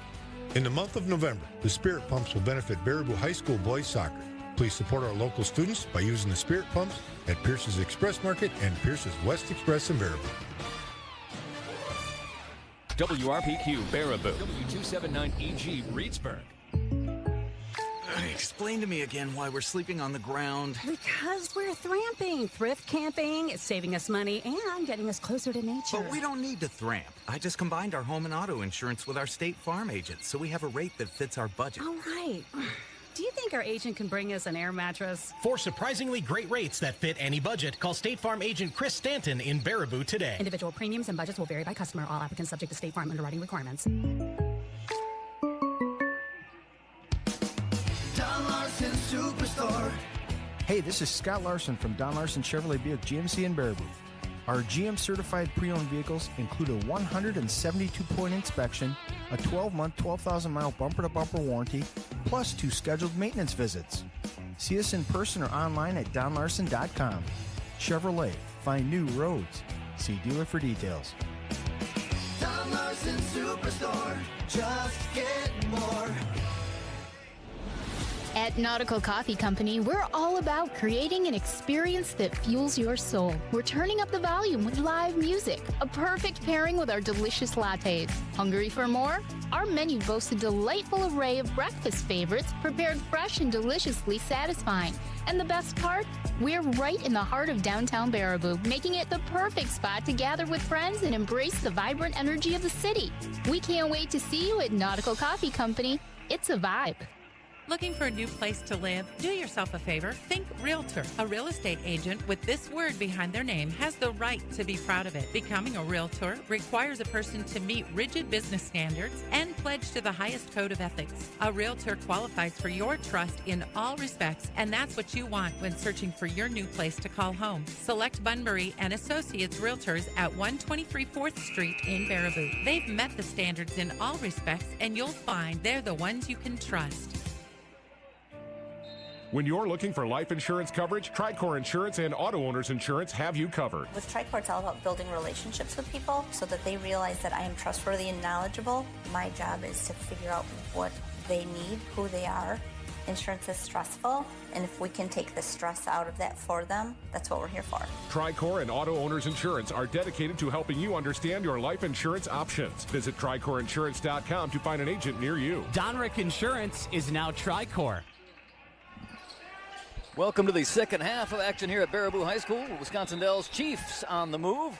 In the month of November, the spirit pumps will benefit Baraboo High School boys soccer. Please support our local students by using the spirit pumps at Pierce's Express Market and Pierce's West Express in Baraboo. WRPQ Baraboo, W279EG Reedsburg. Explain to me again why we're sleeping on the ground. Because we're thramping. Thrift camping. It's saving us money and getting us closer to nature. But we don't need to thramp. I just combined our home and auto insurance with our State Farm agent, so we have a rate that fits our budget. All right. Do you think our agent can bring us an air mattress? For surprisingly great rates that fit any budget, call State Farm agent Chris Stanton in Baraboo today. Individual premiums and budgets will vary by customer. All applicants subject to State Farm underwriting requirements. Don Larson Superstore. Hey, this is Scott Larson from Don Larson Chevrolet Buick GMC in Baraboo. Our GM certified pre-owned vehicles include a 172-point inspection, a 12-month, 12,000-mile bumper-to-bumper warranty, plus 2 scheduled maintenance visits. See us in person or online at donlarson.com. Chevrolet, find new roads. See dealer for details. Don Larson Superstore. Just get more. At Nautical Coffee Company, we're all about creating an experience that fuels your soul. We're turning up the volume with live music, a perfect pairing with our delicious lattes. Hungry for more? Our menu boasts a delightful array of breakfast favorites prepared fresh and deliciously satisfying. And the best part? We're right in the heart of downtown Baraboo, making it the perfect spot to gather with friends and embrace the vibrant energy of the city. We can't wait to see you at Nautical Coffee Company. It's a vibe. Looking for a new place to live? Do yourself a favor. Think Realtor. A real estate agent with this word behind their name has the right to be proud of it. Becoming a Realtor requires a person to meet rigid business standards and pledge to the highest code of ethics. A Realtor qualifies for your trust in all respects, and that's what you want when searching for your new place to call home. Select Bunbury and Associates Realtors at 123 4th Street in Baraboo. They've met the standards in all respects, and you'll find they're the ones you can trust. When you're looking for life insurance coverage, Tricor Insurance and Auto Owners Insurance have you covered. With Tricor, it's all about building relationships with people so that they realize that I am trustworthy and knowledgeable. My job is to figure out what they need, who they are. Insurance is stressful, and if we can take the stress out of that for them, that's what we're here for. Tricor and Auto Owners Insurance are dedicated to helping you understand your life insurance options. Visit TricorInsurance.com to find an agent near you. Donrick Insurance is now Tricor. Welcome to the second half of action here at Baraboo High School. Wisconsin Dells Chiefs on the move.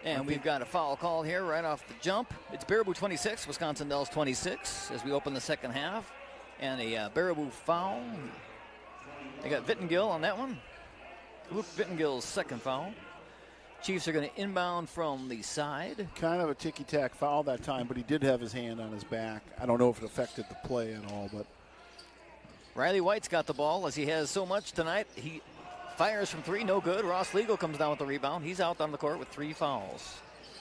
And we've got a foul call here right off the jump. It's Baraboo 26, Wisconsin Dells 26 as we open the second half. And a Baraboo foul. They got Vittengill on that one. Luke Vittengill's second foul. Chiefs are going to inbound from the side. Kind of a ticky-tack foul that time, but he did have his hand on his back. I don't know if it affected the play at all, but Riley White's got the ball as he has so much tonight. He fires from 3, no good. Ross Legal comes down with the rebound. He's out on the court with 3 fouls.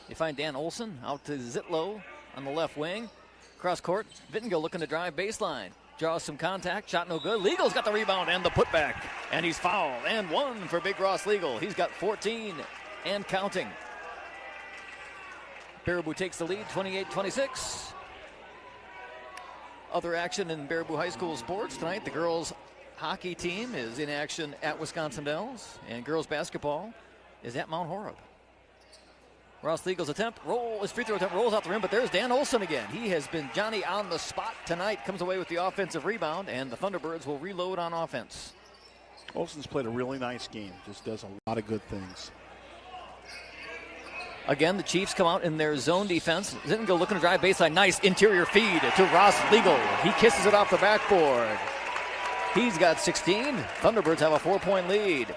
You find Dan Olson out to Zitlow on the left wing. Cross court, Vittengill looking to drive baseline. Draws some contact, shot no good. Legal's got the rebound and the putback. And he's fouled. And 1 for big Ross Legal. He's got 14 and counting. Baraboo takes the lead, 28-26. Other action in Baraboo High School sports tonight. The girls hockey team is in action at Wisconsin Dells, and girls basketball is at Mount Horeb. Ross Legal's his free throw attempt rolls out the rim, but there's Dan Olson again. He has been Johnny on the spot tonight, comes away with the offensive rebound, and the Thunderbirds will reload on offense. Olson's played a really nice game, just does a lot of good things. Again, the Chiefs come out in their zone defense. Zittengill looking to drive baseline. Nice interior feed to Ross Legal. He kisses it off the backboard. He's got 16. Thunderbirds have a 4-point lead.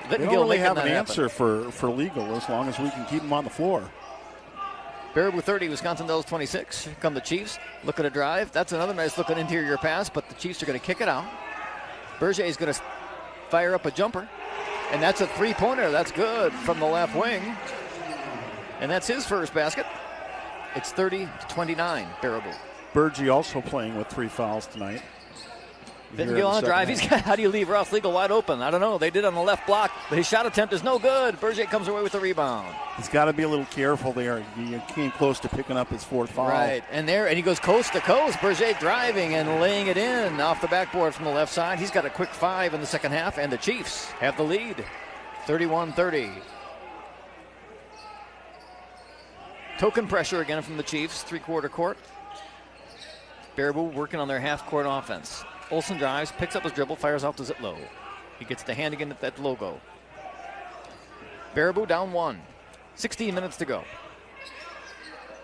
They don't really have an answer for Legal as long as we can keep him on the floor. Baraboo 30, Wisconsin Dells 26. Here come the Chiefs looking to drive. That's another nice looking interior pass, but the Chiefs are going to kick it out. Berger is going to fire up a jumper, and that's a 3-pointer. That's good from the left wing. And that's his first basket. It's 30-29, Baraboo. Burgee also playing with 3 fouls tonight. Vittengil on a drive. How do you leave Ross Legal wide open? I don't know. They did on the left block. But his shot attempt is no good. Berger comes away with the rebound. He's got to be a little careful there. He came close to picking up his 4th foul. Right, and he goes coast to coast. Berger driving and laying it in off the backboard from the left side. He's got a quick 5 in the second half, and the Chiefs have the lead, 31-30. Token pressure again from the Chiefs, 3-quarter court. Baraboo working on their half-court offense. Olsen drives, picks up his dribble, fires off to Zitlow. He gets to Hannigan at that logo. Baraboo down 1. 16 minutes to go.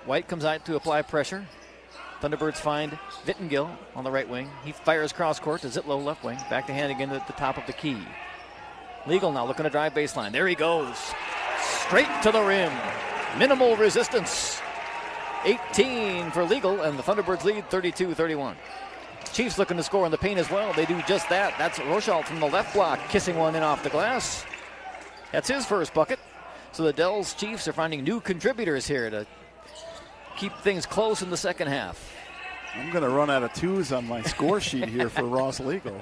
White comes out to apply pressure. Thunderbirds find Vittengil on the right wing. He fires cross court to Zitlow left wing. Back to Hannigan at the top of the key. Legal now looking to drive baseline. There he goes. Straight to the rim. Minimal resistance. 18 for Legal, and the Thunderbirds lead 32-31. Chiefs looking to score in the paint as well. They do just that. That's Rochelle from the left block, kissing one in off the glass. That's his first bucket. So the Dells Chiefs are finding new contributors here to keep things close in the second half. I'm going to run out of 2s on my score sheet here for Ross Legal.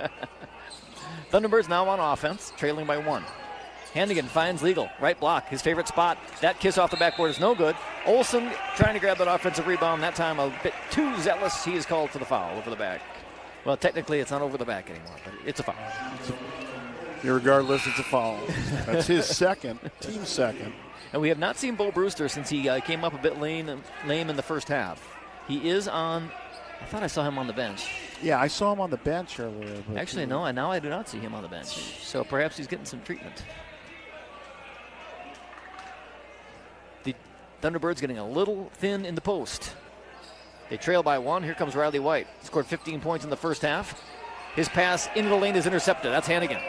Thunderbirds now on offense, trailing by 1. Hannigan finds Legal, right block, his favorite spot. That kiss off the backboard is no good. Olsen trying to grab that offensive rebound, that time a bit too zealous. He is called for the foul over the back. Well, technically it's not over the back anymore, but it's a foul. Regardless, it's a foul. That's his second, team second. And we have not seen Bo Brewster since he came up a bit lame in the first half. He is on, I thought I saw him on the bench. Yeah, I saw him on the bench earlier. But actually, no, now I do not see him on the bench. So perhaps he's getting some treatment. The Thunderbirds getting a little thin in the post. They trail by 1. Here comes Riley White. Scored 15 points in the first half. His pass into the lane is intercepted. That's Hannigan.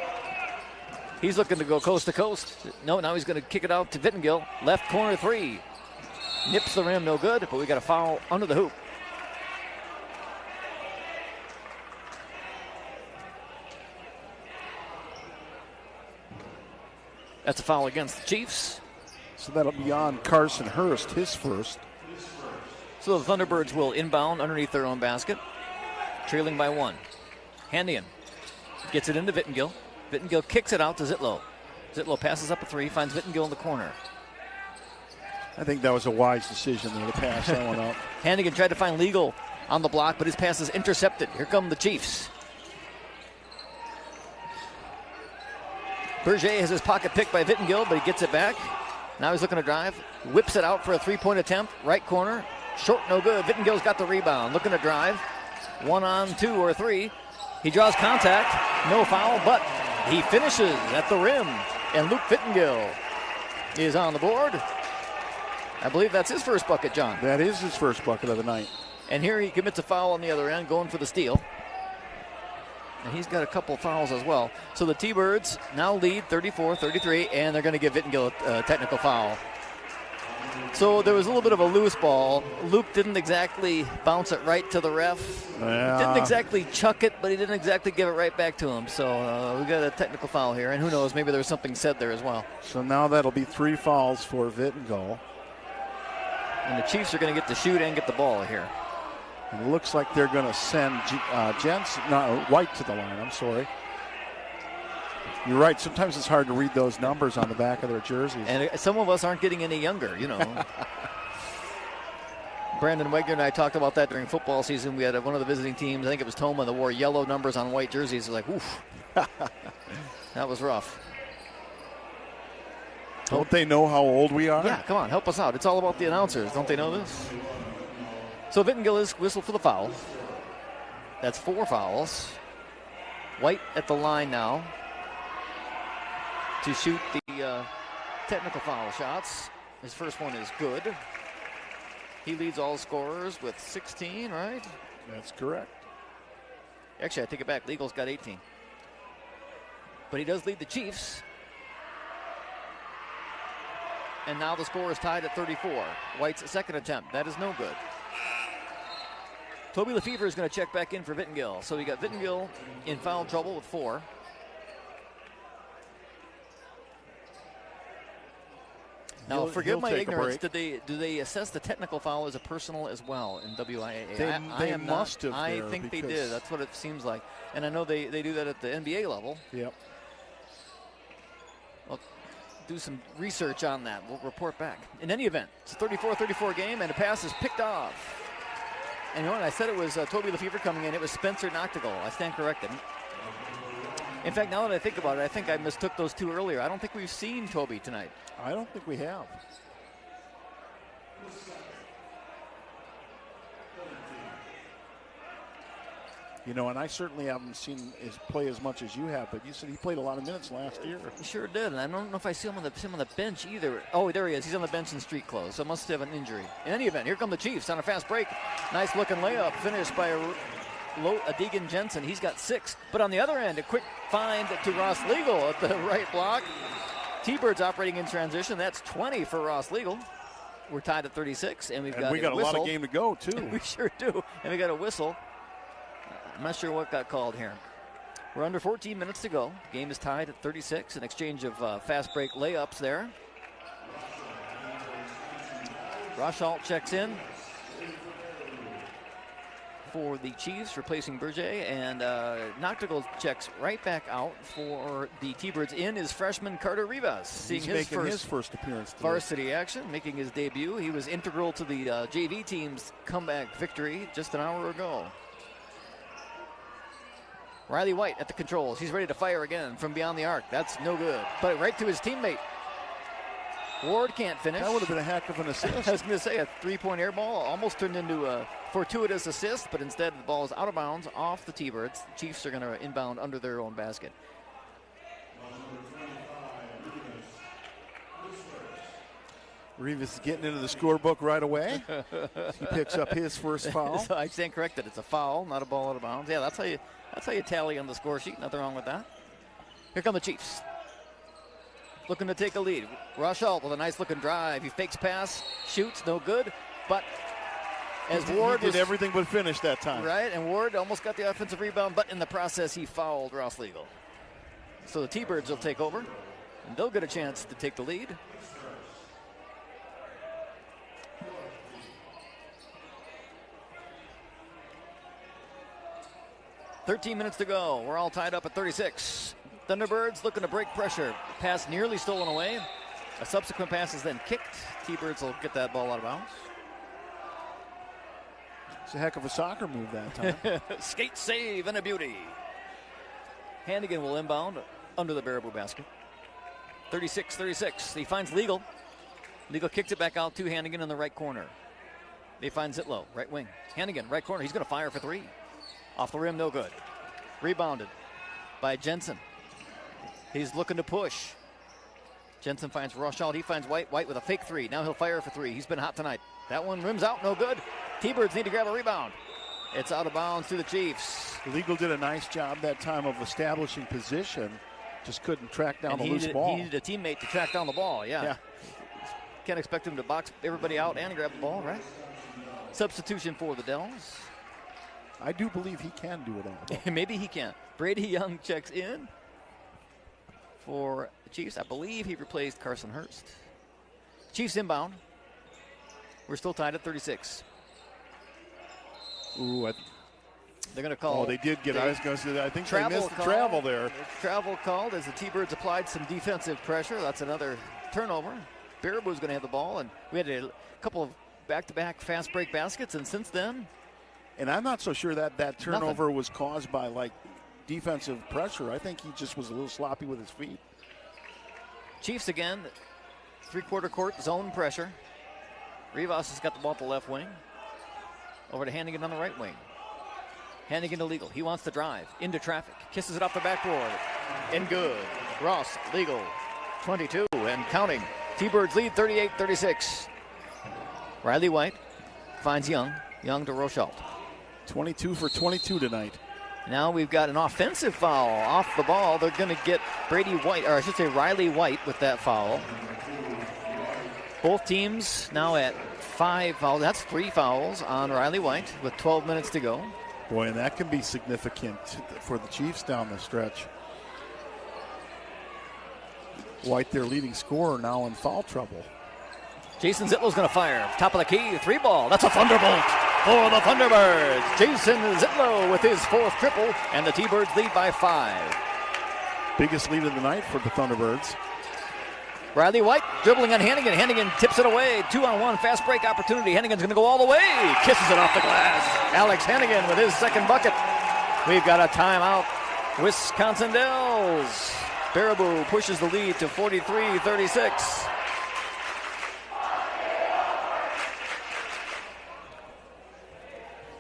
He's looking to go coast to coast. No, now he's going to kick it out to Vittengil. Left corner 3. Nips the rim, no good, but we got a foul under the hoop. That's a foul against the Chiefs. So that'll be on Carson Hurst, his first. So the Thunderbirds will inbound underneath their own basket, trailing by 1. Hannigan gets it into Vittengil. Vittengil kicks it out to Zitlow. Zitlow passes up a 3, finds Vittengil in the corner. I think that was a wise decision there to pass that one out. Hannigan tried to find Legal on the block, but his pass is intercepted. Here come the Chiefs. Berger has his pocket picked by Vittengil, but he gets it back. Now he's looking to drive. Whips it out for a 3-point attempt. Right corner. Short, no good. Vittengil's got the rebound. Looking to drive. 1 on 2 or 3. He draws contact. No foul, but he finishes at the rim. And Luke Vittengil is on the board. I believe that's his first bucket, John. That is his first bucket of the night. And here he commits a foul on the other end, going for the steal. And he's got a couple fouls as well. So the T-Birds now lead 34-33, and they're going to give Vittengil a technical foul. So there was a little bit of a loose ball. Luke didn't exactly bounce it right to the ref. Yeah. Didn't exactly chuck it, but he didn't exactly give it right back to him. So we got a technical foul here, and who knows, maybe there was something said there as well. So now that'll be 3 fouls for Vittengil. And the Chiefs are going to get to shoot and get the ball here. And it looks like they're going to send White to the line. I'm sorry. You're right. Sometimes it's hard to read those numbers on the back of their jerseys. And some of us aren't getting any younger, you know. Brandon Wegner and I talked about that during football season. We had one of the visiting teams, I think it was Toma, that wore yellow numbers on white jerseys. It was like, oof. That was rough. Don't they know how old we are? Yeah, come on, help us out. It's all about the announcers. Don't they know this? So Vittengil is whistled for the foul. That's 4 fouls. White at the line now to shoot the technical foul shots. His first one is good. He leads all scorers with 16, right? That's correct. Actually, I take it back. Legal's got 18. But he does lead the Chiefs. And now the score is tied at 34. White's second attempt. That is no good. Toby Lefevre is going to check back in for Vittengil. So we got Vittengil in foul trouble with 4. Now, forgive my ignorance. Do they assess the technical foul as a personal as well in WIAA? They must have. I think they did. That's what it seems like. And I know they do that at the NBA level. Yep. I'll do some research on that. We'll report back. In any event, it's a 34-34 game, and the pass is picked off. And you know what? I said it was Toby Lefevre coming in. It was Spencer Noctegal. I stand corrected. In fact, now that I think about it, I think I mistook those two earlier. I don't think we've seen Toby tonight. I don't think we have. You know, and I certainly haven't seen his play as much as you have, but you said he played a lot of minutes last year. He sure did, and I don't know if I see him on the bench either. Oh, there he is. He's on the bench in street clothes, so must have an injury. In any event, here come the Chiefs on a fast break. Nice looking layup finished by Deegan Jensen. He's got 6. But on the other end, a quick find to Ross Legal at the right block. T-Birds operating in transition. That's 20 for Ross Legal. We're tied at 36, and we got a lot of game to go, too. We sure do. And we got a whistle. I'm not sure what got called here. We're under 14 minutes to go. Game is tied at 36. An exchange of fast break layups there. Rochalt checks in for the Chiefs, replacing Berger, and Noctegal checks right back out for the T-Birds. In is freshman Carter Rivas, He's making his first appearance today. Varsity action, making his debut. He was integral to the JV team's comeback victory just an hour ago. Riley White at the controls. He's ready to fire again from beyond the arc. That's no good. But right to his teammate. Ward can't finish. That would have been a heck of an assist. I was going to say a 3-point air ball almost turned into a fortuitous assist, but instead the ball is out of bounds off the T-Birds. The Chiefs are going to inbound under their own basket. Rivas is getting into the scorebook right away. He picks up his first foul. So I stand corrected. It's a foul, not a ball out of bounds. Yeah, that's how you tally on the score sheet. Nothing wrong with that. Here come the Chiefs. Looking to take a lead. Rochalt with a nice looking drive. He fakes pass, shoots, no good. But as Ward did everything but finish that time. Right, and Ward almost got the offensive rebound, but in the process he fouled Ross Legal. So the T-Birds will take over, and they'll get a chance to take the lead. .13 minutes to go. We're all tied up at 36. Thunderbirds looking to break pressure. Pass nearly stolen away. A subsequent pass is then kicked. T-Birds will get that ball out of bounds. It's a heck of a soccer move that time. Skate save and a beauty. Hannigan will inbound under the Baraboo basket. 36-36. He finds Legal. Legal kicks it back out to Hannigan in the right corner. They find Zitlow, right wing. Hannigan, right corner. He's going to fire for 3. Off the rim, no good. Rebounded by Jensen. He's looking to push. Jensen finds Rochalt. He finds White. White with a fake 3. Now he'll fire for 3. He's been hot tonight. That one rims out, no good. T-Birds need to grab a rebound. It's out of bounds to the Chiefs. Legal did a nice job that time of establishing position. Just couldn't track down the loose ball. He needed a teammate to track down the ball, yeah. Can't expect him to box everybody out and grab the ball, right? Substitution for the Dells. I do believe he can do it all. Maybe he can. Brady Young checks in for the Chiefs. I believe he replaced Carson Hurst. Chiefs inbound. We're still tied at 36. Ooh, they're going to call. Oh, they did get. I was going to say that. I think they missed the call. Travel there. Travel called as the T-Birds applied some defensive pressure. That's another turnover. Baraboo's going to have the ball, and we had a couple of back-to-back fast break baskets, and since then. And I'm not so sure that turnover was caused by, like, defensive pressure. I think he just was a little sloppy with his feet. Chiefs again, three-quarter court zone pressure. Rivas has got the ball at the left wing. Over to Hannigan on the right wing. Hannigan to Legal. He wants to drive into traffic. Kisses it off the backboard. And good. Ross, Legal, 22 and counting. T-Birds lead 38-36. Riley White finds Young. Young to Rochalt. 22 for 22 tonight. Now we've got an offensive foul off the ball. They're going to get Brady White, or I should say Riley White with that foul. Both teams now at 5 fouls. That's 3 fouls on Riley White with 12 minutes to go. Boy, and that can be significant for the Chiefs down the stretch. White, their leading scorer, now in foul trouble. Jason Zitlow's going to fire. Top of the key, 3 ball. That's a thunderbolt for the Thunderbirds. Jason Zitlow with his 4th triple, and the T-Birds lead by 5. Biggest lead of the night for the Thunderbirds. Riley White dribbling on Hannigan. Hannigan tips it away. 2-on-1 fast break opportunity. Hannigan's going to go all the way. Kisses it off the glass. Alex Hannigan with his 2nd bucket. We've got a timeout. Wisconsin Dells. Baraboo pushes the lead to 43-36.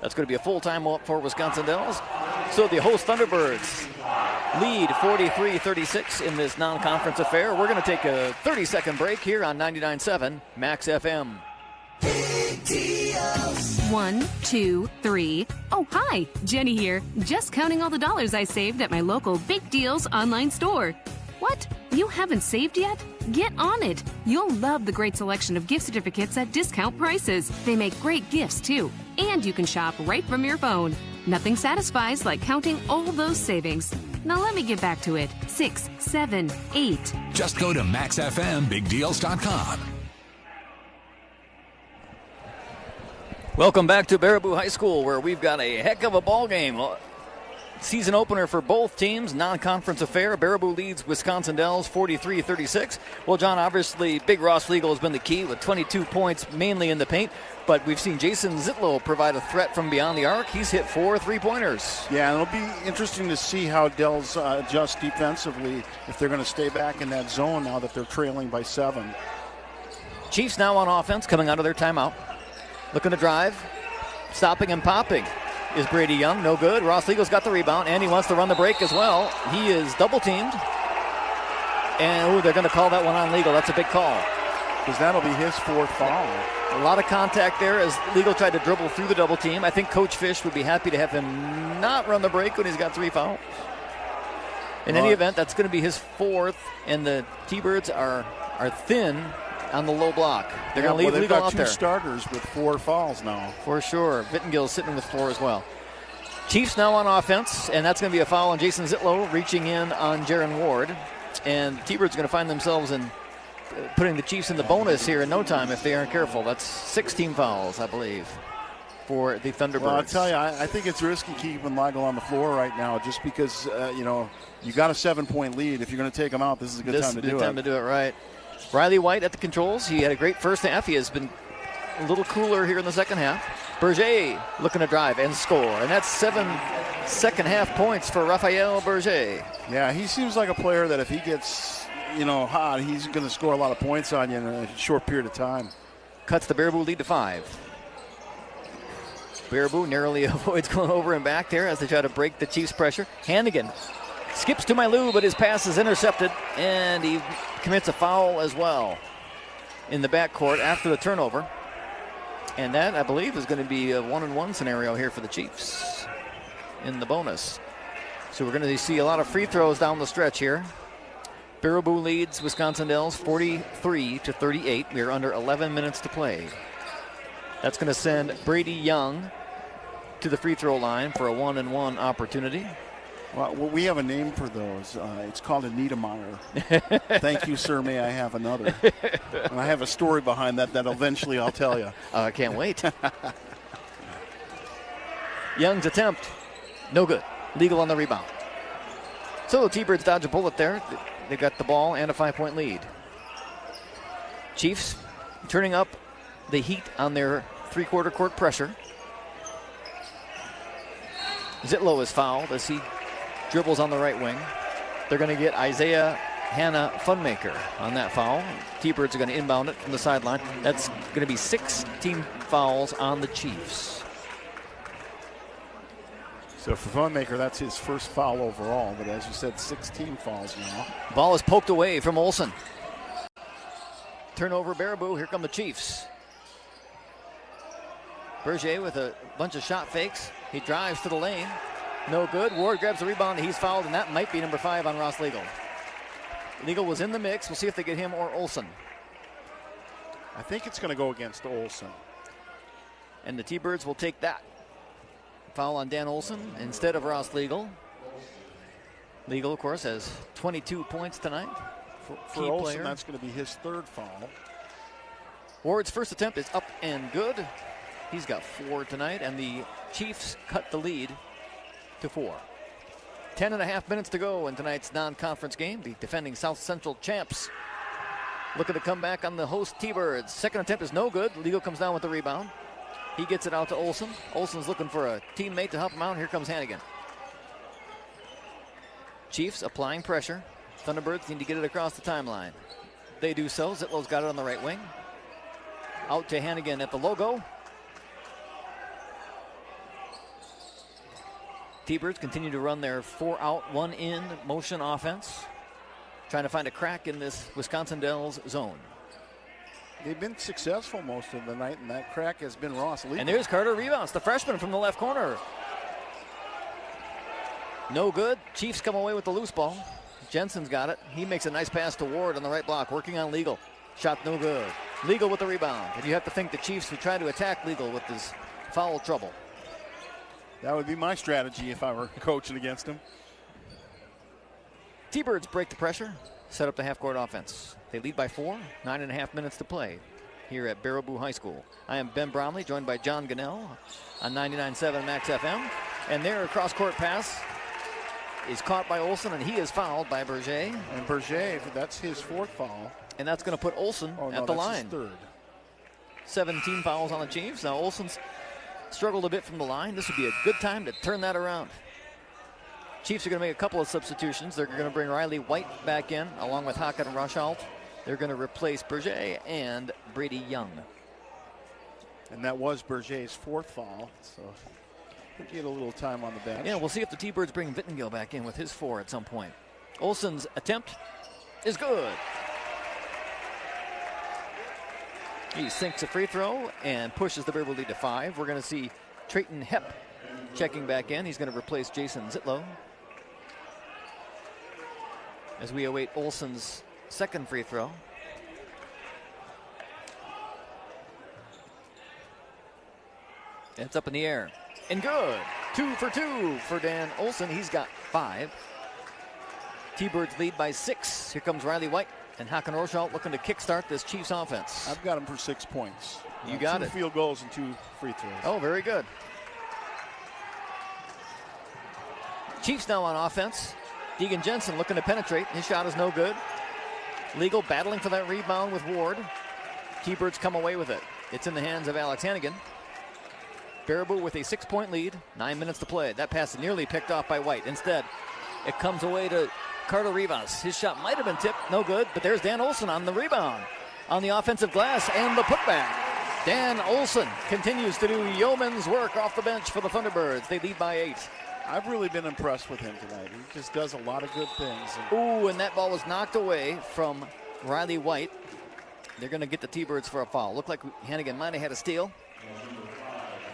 That's going to be a full timeout for Wisconsin Dells. So the host Thunderbirds lead 43-36 in this non-conference affair. We're going to take a 30-second break here on 99.7 Max FM. 1, 2, 3. Oh, hi, Jenny here. Just counting all the dollars I saved at my local Big Deals online store. What? You haven't saved yet? Get on it. You'll love the great selection of gift certificates at discount prices. They make great gifts, too. And you can shop right from your phone. Nothing satisfies like counting all those savings. Now let me get back to it. 6, 7, 8. Just go to maxfmbigdeals.com. Welcome back to Baraboo High School, where we've got a heck of a ball game. Season opener for both teams, non-conference affair. Baraboo leads Wisconsin Dells 43-36. Well, John, obviously, Big Ross Legal has been the key with 22 points, mainly in the paint. But we've seen Jason Zitlow provide a threat from beyond the arc. He's hit 4 3-pointers. Yeah, and it'll be interesting to see how Dells adjust defensively if they're going to stay back in that zone now that they're trailing by 7. Chiefs now on offense, coming out of their timeout. Looking to drive. Stopping and popping is Brady Young. No good. Ross Legal's got the rebound, and he wants to run the break as well. He is double-teamed. And, they're going to call that one on Legal. That's a big call. Because that'll be his 4th foul. A lot of contact there as Legal tried to dribble through the double team. I think Coach Fish would be happy to have him not run the break when he's got 3 fouls. In any event, that's going to be his 4th, and the T-Birds are thin on the low block. They're going to leave Legal out there. They've got 2 starters with 4 fouls now. For sure. Vittengill's sitting with 4 as well. Chiefs now on offense, and that's going to be a foul on Jason Zitlow, reaching in on Jaron Ward. And the T-Birds are going to find themselves in putting the Chiefs in the bonus here in no time if they aren't careful. That's 16 fouls, I believe, for the Thunderbirds. Well, I'll tell you, I think it's risky keeping Legal on the floor right now just because, you got a 7-point lead. If you're going to take them out, this is a good time to do it. This is a good time to do it, right. Riley White at the controls. He had a great first half. He has been a little cooler here in the second half. Berger looking to drive and score. And that's 7 second-half points for Raphael Berger. Yeah, he seems like a player that if he gets hot, he's going to score a lot of points on you in a short period of time. Cuts the Baraboo lead to 5. Baraboo narrowly avoids going over and back there as they try to break the Chiefs' pressure. Hannigan skips to Mailou, but his pass is intercepted, and he commits a foul as well in the backcourt after the turnover. And that, I believe, is going to be a 1-on-1 scenario here for the Chiefs in the bonus. So we're going to see a lot of free throws down the stretch here. Baraboo leads Wisconsin Dells 43-38. We are under 11 minutes to play. That's going to send Brady Young to the free throw line for a 1-on-1 opportunity. Well, we have a name for those. It's called a Niedermeyer. Thank you, sir. May I have another? And I have a story behind that eventually I'll tell you. I can't wait. Young's attempt, no good. Legal on the rebound. So the T-Birds dodge a bullet there. They've got the ball and a 5-point lead. Chiefs turning up the heat on their three-quarter court pressure. Zitlow is fouled as he dribbles on the right wing. They're going to get Isaiah Hannah Funmaker on that foul. T-Birds are going to inbound it from the sideline. That's going to be 16 fouls on the Chiefs. So for Funmaker, that's his first foul overall, but as you said, 16 fouls now. Ball is poked away from Olsen. Turnover Baraboo, here come the Chiefs. Berger with a bunch of shot fakes. He drives to the lane. No good. Ward grabs the rebound. He's fouled, and that might be number 5 on Ross Legal. Legal was in the mix. We'll see if they get him or Olsen. I think it's going to go against Olsen. And the T-Birds will take that. Foul on Dan Olsen instead of Ross Legal. Legal, of course, has 22 points tonight. For Olsen, that's going to be his 3rd foul. Ward's first attempt is up and good. He's got 4 tonight, and the Chiefs cut the lead to 4. 10.5 minutes to go in tonight's non-conference game. The defending South Central champs looking to come back on the host T-Birds. Second attempt is no good. Legal comes down with the rebound. He gets it out to Olson. Olson's looking for a teammate to help him out. Here comes Hannigan. Chiefs applying pressure. Thunderbirds need to get it across the timeline. They do so. Zitlow's got it on the right wing. Out to Hannigan at the logo. T-Birds continue to run their 4-out, 1-in motion offense, trying to find a crack in this Wisconsin Dells zone. They've been successful most of the night, and that crack has been Ross Legal. And there's Carter rebounds, the freshman from the left corner. No good. Chiefs come away with the loose ball. Jensen's got it. He makes a nice pass to Ward on the right block, working on Legal. Shot no good. Legal with the rebound. And you have to think the Chiefs would try to attack Legal with his foul trouble. That would be my strategy if I were coaching against him. T-Birds break the pressure, set up the half-court offense. They lead by 4, 9.5 minutes to play here at Baraboo High School. I am Ben Bromley, joined by John Gunnell on 99.7 Max FM. And their cross-court pass is caught by Olson, and he is fouled by Berger. And Berger, that's his 4th foul. And that's going to put Olson at the line. His 3rd. 17 fouls on the Chiefs. Now Olson's struggled a bit from the line. This would be a good time to turn that around. Chiefs are going to make a couple of substitutions. They're going to bring Riley White back in, along with Hakan Rashalt. They're going to replace Berger and Brady Young. And that was Berger's 4th foul, so he'll get a little time on the bench. Yeah, we'll see if the T-Birds bring Vittengill back in with his 4 at some point. Olson's attempt is good. He sinks a free throw and pushes the Baraboo lead to 5. We're going to see Trayton Hepp checking back in. He's going to replace Jason Zitlow as we await Olson's 2nd free throw. It's up in the air. And good. 2 for 2 for Dan Olson. He's got 5. T-Birds lead by 6. Here comes Riley White and Hakan Rashalt looking to kickstart this Chiefs offense. I've got him for 6 points. You got it. 2 field goals and 2 free throws. Oh, very good. Chiefs now on offense. Deegan Jensen looking to penetrate. His shot is no good. Legal battling for that rebound with Ward. T-Birds come away with it. It's in the hands of Alex Hannigan. Baraboo with a 6-point lead. 9 minutes to play. That pass nearly picked off by White. Instead, it comes away to Carter Rivas. His shot might have been tipped. No good. But there's Dan Olson on the rebound. On the offensive glass and the putback. Dan Olson continues to do yeoman's work off the bench for the Thunderbirds. They lead by 8. I've really been impressed with him tonight. He just does a lot of good things. Ooh, and that ball was knocked away from Riley White. They're going to get the T-Birds for a foul. Looked like Hannigan might have had a steal.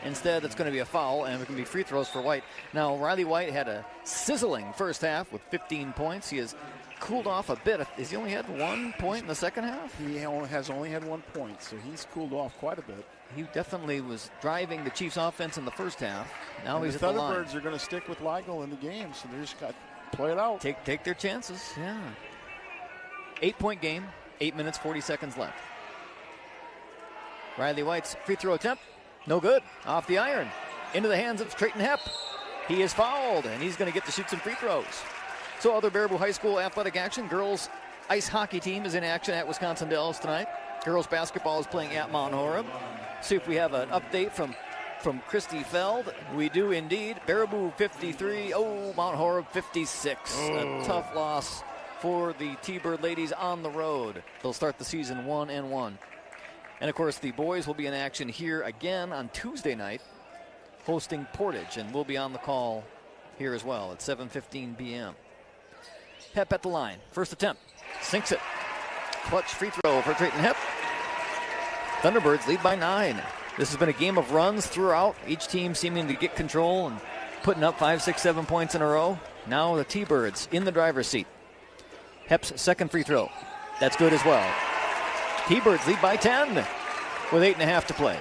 Instead, it's going to be a foul, and it can be free throws for White. Now, Riley White had a sizzling first half with 15 points. He has cooled off a bit. Has he only had 1 point in the second half? He has only had 1 point, so he's cooled off quite a bit. He definitely was driving the Chiefs' offense in the first half. Now and he's at the line. The Thunderbirds are going to stick with Ligo in the game, so they just got to play it out. Take their chances, yeah. 8-point game, 8 minutes, 40 seconds left. Riley White's free throw attempt, no good. Off the iron, into the hands of Trayton Hepp. He is fouled, and he's going to get to shoot some free throws. So other Baraboo High School athletic action. Girls ice hockey team is in action at Wisconsin Dells tonight. Girls basketball is playing at Mount Horeb. See if we have an update from Christy Feld. We do indeed. Baraboo 53, Mount Horeb 56. A tough loss for the T-Bird ladies on the road. They'll start the season 1-1. And of course, the boys will be in action here again on Tuesday night, hosting Portage, and we'll be on the call here as well at 7:15 p.m. Hepp at the line. First attempt. Sinks it. Clutch free throw for Trayton Hepp. Thunderbirds lead by 9. This has been a game of runs throughout. Each team seeming to get control and putting up 5, 6, 7 points in a row. Now the T-Birds in the driver's seat. Hepp's second free throw. That's good as well. T-Birds lead by 10 with 8.5 to play.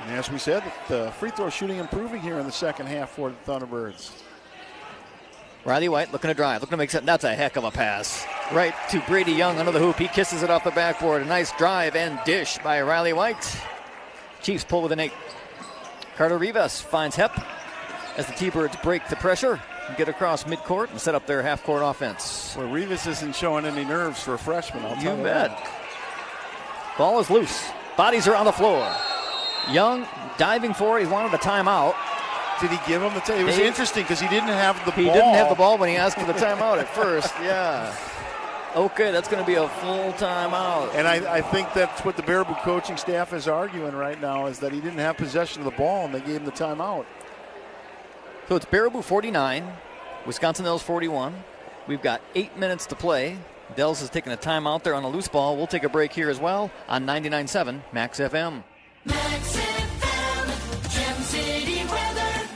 And as we said, the free throw shooting improving here in the second half for the Thunderbirds. Riley White looking to drive, looking to make something. That's a heck of a pass. Right to Brady Young under the hoop. He kisses it off the backboard. A nice drive and dish by Riley White. Chiefs pull with an 8. Carter Rivas finds Hep as the T-Birds break the pressure and get across midcourt and set up their half-court offense. Well, Rivas isn't showing any nerves for a freshman, I'll tell you bet. that. Ball is loose. Bodies are on the floor. Young diving for it. He wanted a timeout. Did he give him the timeout? It was interesting because he didn't have the ball. He didn't have the ball when he asked for the timeout at first. Yeah. Okay, that's going to be a full timeout. And I think that's what the Baraboo coaching staff is arguing right now, is that he didn't have possession of the ball and they gave him the timeout. So it's Baraboo 49, Wisconsin Dells 41. We've got 8 minutes to play. Dells is taking a timeout there on a loose ball. We'll take a break here as well on 99.7 Max FM. Max FM, Gem City weather.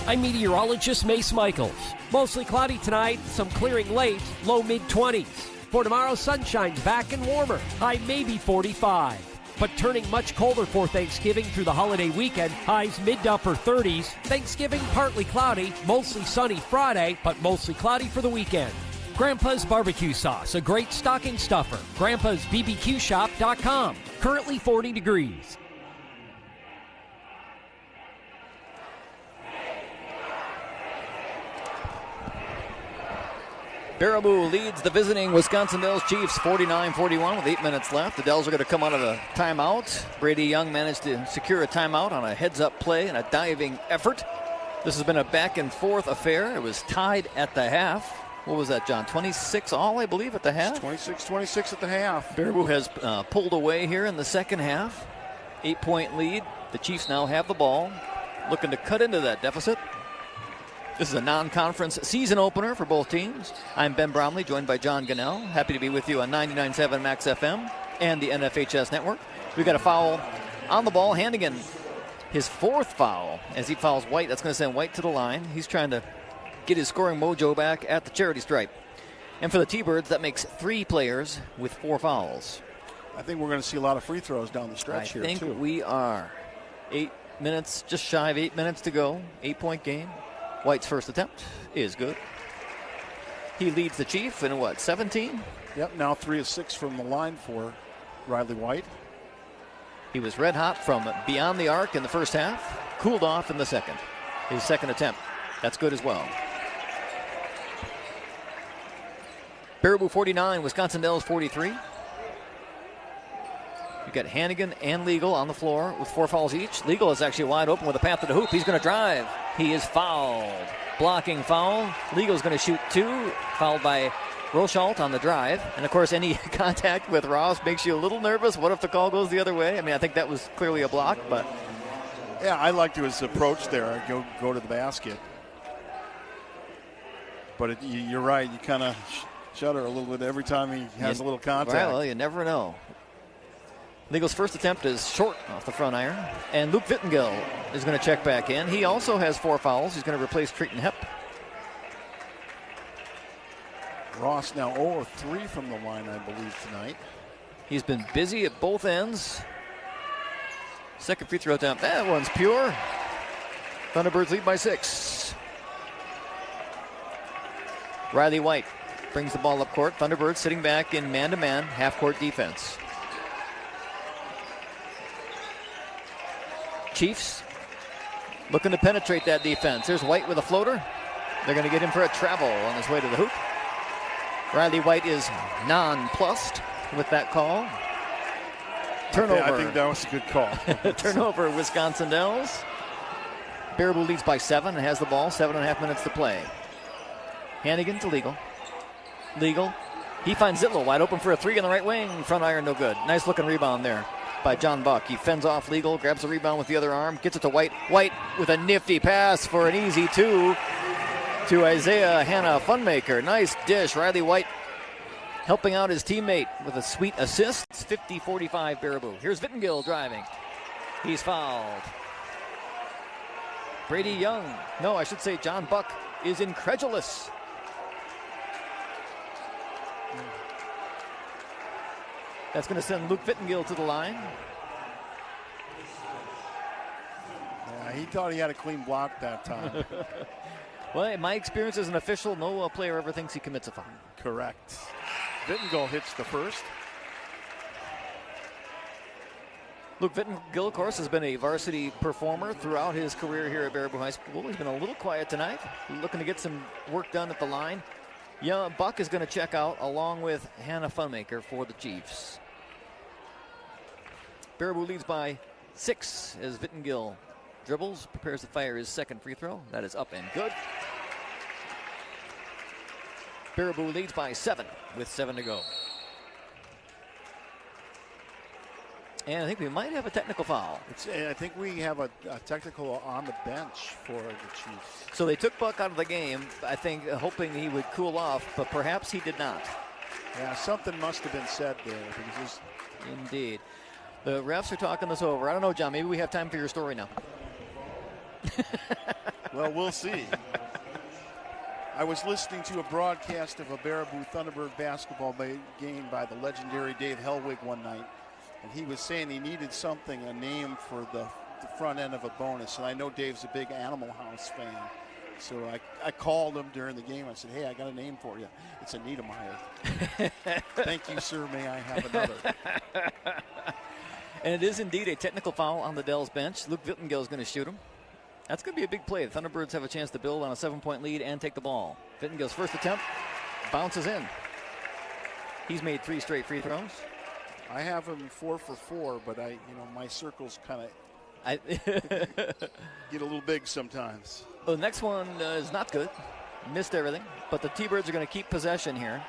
I'm meteorologist Mace Michaels. Mostly cloudy tonight, some clearing late, low mid-20s. For tomorrow, sunshine back and warmer, high maybe 45. But turning much colder for Thanksgiving through the holiday weekend, highs mid to upper 30s. Thanksgiving partly cloudy, mostly sunny Friday, but mostly cloudy for the weekend. Grandpa's Barbecue Sauce, a great stocking stuffer. Grandpa'sBBQShop.com. Currently 40 degrees. Baraboo leads the visiting Wisconsin Dells Chiefs 49-41 with 8 minutes left. The Dells are going to come out of the timeout. Brady Young managed to secure a timeout on a heads-up play and a diving effort. This has been a back-and-forth affair. It was tied at the half. What was that, John? 26 all, I believe, at the half? 26-26 at the half. Baraboo has pulled away here in the second half. 8-point lead. The Chiefs now have the ball, looking to cut into that deficit. This is a non-conference season opener for both teams. I'm Ben Bromley, joined by John Gannell. Happy to be with you on 99.7 Max FM and the NFHS Network. We've got a foul on the ball. Hannigan, his 4th foul as he fouls White. That's going to send White to the line. He's trying to get his scoring mojo back at the charity stripe. And for the T-Birds, that makes 3 players with 4 fouls. I think we're going to see a lot of free throws down the stretch here, too. I think we are. 8 minutes, just shy of 8 minutes to go. 8-point game. White's first attempt is good. He leads the Chief in 17? Yep, now 3 of 6 from the line for Riley White. He was red hot from beyond the arc in the first half, cooled off in the second. His second attempt, that's good as well. Baraboo 49, Wisconsin Dells 43. You've got Hannigan and Legal on the floor with 4 fouls each. Legal is actually wide open with a path to the hoop. He's going to drive. He is fouled. Blocking foul. Legal's going to shoot 2. Fouled by Rochalt on the drive. And, of course, any contact with Ross makes you a little nervous. What if the call goes the other way? I mean, I think that was clearly a block, but... Yeah, I liked his approach there. Go to the basket. But you're right. You kind of shudder a little bit every time he has a little contact. Right, well, you never know. Legal's first attempt is short off the front iron. And Luke Vittengill is going to check back in. He also has 4 fouls. He's going to replace Creighton Hep. Ross now 0 of 3 from the line, I believe, tonight. He's been busy at both ends. Second free throw attempt. That one's pure. Thunderbirds lead by 6. Riley White brings the ball up court. Thunderbirds sitting back in man-to-man half-court defense. Chiefs looking to penetrate that defense. There's White with a floater. They're going to get him for a travel on his way to the hoop. Riley White is nonplussed with that call. Turnover. I think that was a good call. Turnover, Wisconsin Dells. Baraboo leads by 7 and has the ball. 7.5 minutes to play. Hannigan to Legal. Legal. He finds Zitlow wide open for a 3 in the right wing. Front iron, no good. Nice looking rebound there by John Buck. He fends off Legal, grabs the rebound with the other arm, gets it to White. White with a nifty pass for an easy 2 to Isaiah Hanna Funmaker. Nice dish. Riley White helping out his teammate with a sweet assist. It's 50-45 Baraboo. Here's Vittengill driving. He's fouled. Brady Young, no, I should say John Buck, is incredulous. That's going to send Luke Vittengill to the line. Yeah, he thought he had a clean block that time. Well, in my experience as an official, no player ever thinks he commits a foul. Correct. Vittengill hits the first. Luke Vittengill, of course, has been a varsity performer throughout his career here at Baraboo High School. He's been a little quiet tonight, looking to get some work done at the line. Yeah, Buck is going to check out along with Hannah Funmaker for the Chiefs. Baraboo leads by 6 as Vittengill dribbles, prepares to fire his second free throw. That is up and good. Baraboo leads by 7 with 7 to go. And I think we might have a technical foul. I think we have a technical on the bench for the Chiefs. So they took Buck out of the game, I think, hoping he would cool off, but perhaps he did not. Yeah, something must have been said there. Because indeed. The refs are talking this over. I don't know, John, maybe we have time for your story now. Well, we'll see. I was listening to a broadcast of a Baraboo Thunderbird basketball game by the legendary Dave Hellwig one night. And he was saying he needed something, a name for the front end of a bonus. And I know Dave's a big Animal House fan. So I called him during the game. I said, hey, I got a name for you. It's Anita Meyer. Thank you, sir. May I have another? And it is indeed a technical foul on the Dells bench. Luke Vittengill is going to shoot him. That's going to be a big play. The Thunderbirds have a chance to build on a 7-point lead and take the ball. Vittengill's first attempt bounces in. He's made 3 straight free throws. I have him 4 for 4, but my circles kind of get a little big sometimes. Well, the next one is not good. Missed everything, but the T-Birds are going to keep possession here.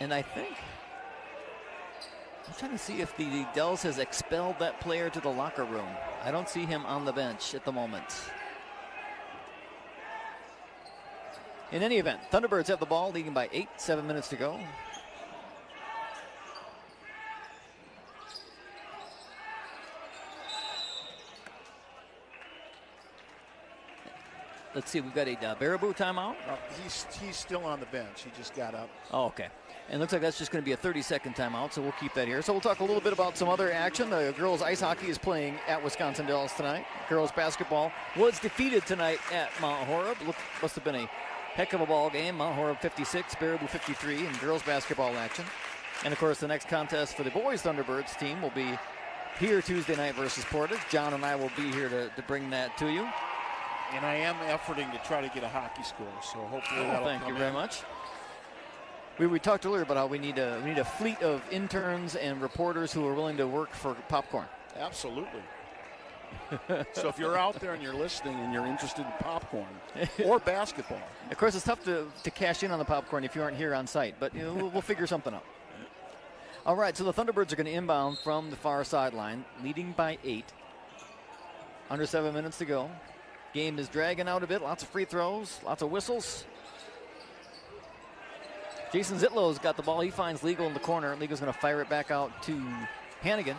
And I think, I'm trying to see if the Dells has expelled that player to the locker room. I don't see him on the bench at the moment. In any event, Thunderbirds have the ball, leading by 8, 7 minutes to go. Let's see, we've got a Baraboo timeout. He's still on the bench. He just got up. Oh, okay. And looks like that's just going to be a 30-second timeout, so we'll keep that here. So we'll talk a little bit about some other action. The girls ice hockey is playing at Wisconsin Dells tonight. Girls basketball was defeated tonight at Mount Horeb. Must have been a heck of a ball game. Mount Horeb 56, Baraboo 53 in girls basketball action. And, of course, the next contest for the boys Thunderbirds team will be here Tuesday night versus Portage. John and I will be here to bring that to you. And I am efforting to try to get a hockey score, so hopefully that'll thank come you very in. much. We talked earlier about how we need a fleet of interns and reporters who are willing to work for popcorn. Absolutely. So if you're out there and you're listening and you're interested in popcorn or basketball. Of course, it's tough to cash in on the popcorn if you aren't here on site, but we'll figure something out. All right, so the Thunderbirds are going to inbound from the far sideline, leading by 8. Under 7 minutes to go. Game is dragging out a bit. Lots of free throws, lots of whistles. Jason Zitlow's got the ball. He finds Legal in the corner. Legal's going to fire it back out to Hannigan.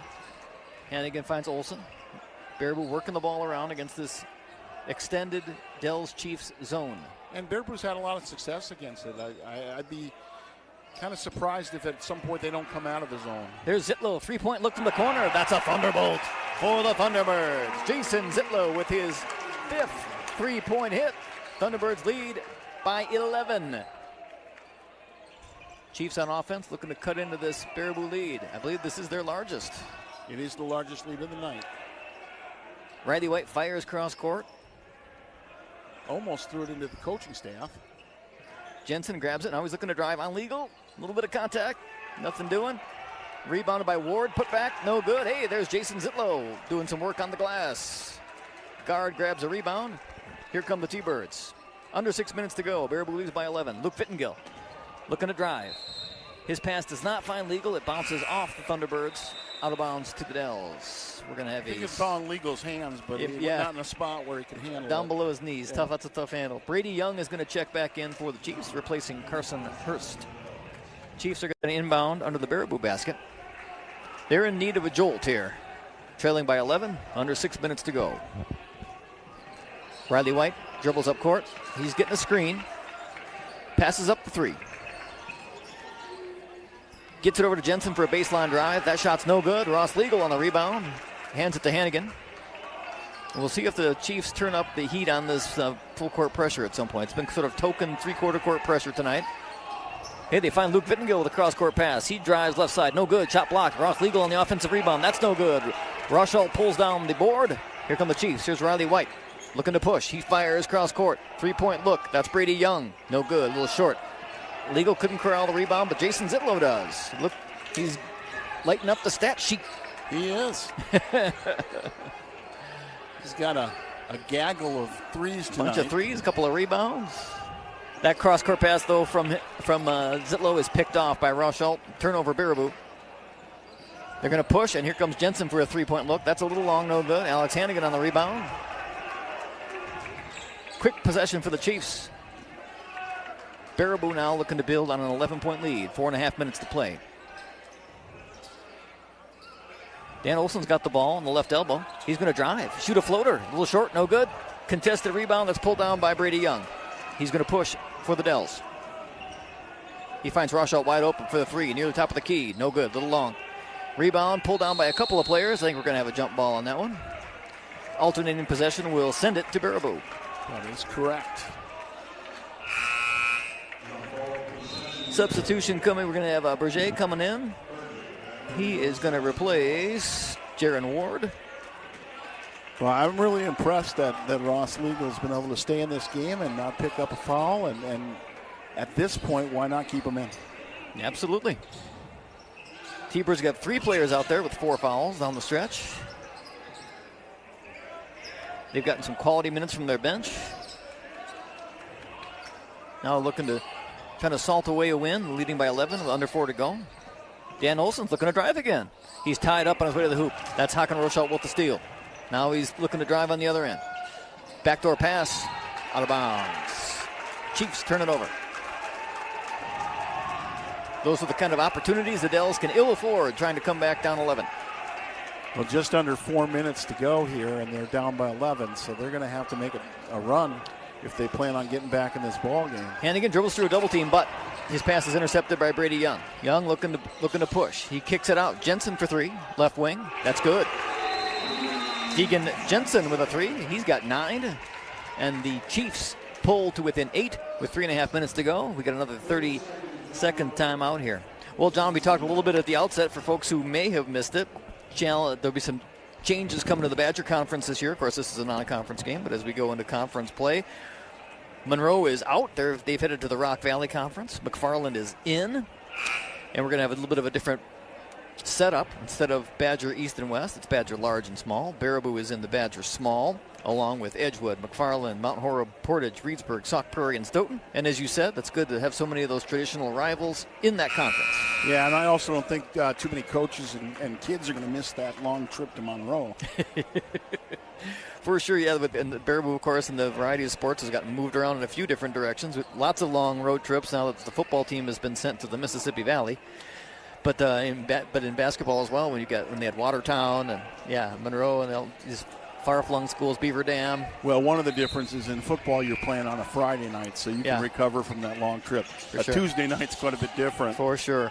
Hannigan finds Olsen. Baraboo working the ball around against this extended Dells Chiefs zone. And Baraboo's had a lot of success against it. I'd be kind of surprised if at some point they don't come out of the zone. There's Zitlow, 3-point look from the corner. That's a thunderbolt for the Thunderbirds. Jason Zitlow with his 5th 3-point hit. Thunderbirds lead by 11. Chiefs on offense looking to cut into this Baraboo lead. I believe this is their largest. It is the largest lead of the night. Riley White fires cross court. Almost threw it into the coaching staff. Jensen grabs it. Now he's looking to drive on Legal. A little bit of contact. Nothing doing. Rebounded by Ward. Put back. No good. Hey, there's Jason Zitlow doing some work on the glass. Guard grabs a rebound. Here come the T-Birds. Under 6 minutes to go. Baraboo leads by 11. Luke Vittengill looking to drive. His pass does not find Legal. It bounces off the Thunderbirds out of bounds to the Dells. We're going to have I think it's on Legal's hands, but not in a spot where he can handle it. Down below his knees. Yeah. That's a tough handle. Brady Young is going to check back in for the Chiefs, replacing Carson Hurst. Chiefs are going to inbound under the Baraboo basket. They're in need of a jolt here. Trailing by 11, under 6 minutes to go. Riley White dribbles up court. He's getting a screen. Passes up the 3. Gets it over to Jensen for a baseline drive. That shot's no good. Ross Legal on the rebound. Hands it to Hannigan. We'll see if the Chiefs turn up the heat on this full court pressure at some point. It's been sort of token three-quarter court pressure tonight. Hey, they find Luke Vittengill with a cross-court pass. He drives left side. No good. Shot blocked. Ross Legal on the offensive rebound. That's no good. Rochelle pulls down the board. Here come the Chiefs. Here's Riley White looking to push. He fires cross-court. Three-point look. That's Brady Young. No good. A little short. Legal couldn't corral the rebound, but Jason Zitlow does. Look, he's lighting up the stat sheet. He is. He's got a gaggle of threes tonight. Bunch of threes, a couple of rebounds. That cross-court pass, though, from Zitlow is picked off by Rochelle. Turnover, Baraboo. They're going to push, and here comes Jensen for a three-point look. That's a little long, no good. Alex Hannigan on the rebound. Quick possession for the Chiefs. Baraboo now looking to build on an 11-point lead. 4.5 minutes to play. Dan Olson's got the ball on the left elbow. He's going to drive. Shoot a floater. A little short, no good. Contested rebound that's pulled down by Brady Young. He's going to push for the Dells. He finds Rochelle wide open for the three. Near the top of the key. No good. A little long. Rebound pulled down by a couple of players. I think we're going to have a jump ball on that one. Alternating possession will send it to Baraboo. That is correct. Substitution coming. We're going to have Berger coming in. He is going to replace Jaron Ward. Well, I'm really impressed that Ross Legal has been able to stay in this game and not pick up a foul. And at this point, why not keep him in? Absolutely. T-Birds got 3 players out there with 4 fouls down the stretch. They've gotten some quality minutes from their bench. Now looking to kind of salt away a win, leading by 11 with under 4 to go. Dan Olson's looking to drive again. He's tied up on his way to the hoop. That's Hakan Rochelle with the steal. Now he's looking to drive on the other end. Backdoor pass, out of bounds. Chiefs turn it over. Those are the kind of opportunities the Dells can ill afford, trying to come back down 11. Well, just under 4 minutes to go here, and they're down by 11, so they're going to have to make a run if they plan on getting back in this ball game. Hannigan dribbles through a double team, but his pass is intercepted by Brady Young. Young looking to push. He kicks it out. Jensen for 3, left wing. That's good. Deegan Jensen with a 3. He's got 9. And the Chiefs pull to within 8 with 3.5 minutes to go. We got another 30-second timeout here. Well, John, we talked a little bit at the outset for folks who may have missed it. There'll be some changes coming to the Badger Conference this year. Of course, this is a non-conference game, but as we go into conference play, Monroe is out. They've headed to the Rock Valley Conference. McFarland is in. And we're going to have a little bit of a different setup. Instead of Badger East and West, it's Badger Large and Small. Baraboo is in the Badger Small, along with Edgewood, McFarland, Mount Horeb, Portage, Reedsburg, Sauk Prairie, and Stoughton. And as you said, that's good to have so many of those traditional rivals in that conference. Yeah, and I also don't think too many coaches and kids are going to miss that long trip to Monroe. For sure, yeah. And the Baraboo, of course, and the variety of sports has gotten moved around in a few different directions with lots of long road trips now that the football team has been sent to the Mississippi Valley. But in basketball as well, when they had Watertown and Monroe and these far-flung schools, Beaver Dam. Well, one of the differences in football, you're playing on a Friday night, so you can recover from that long trip. Tuesday night's quite a bit different. For sure.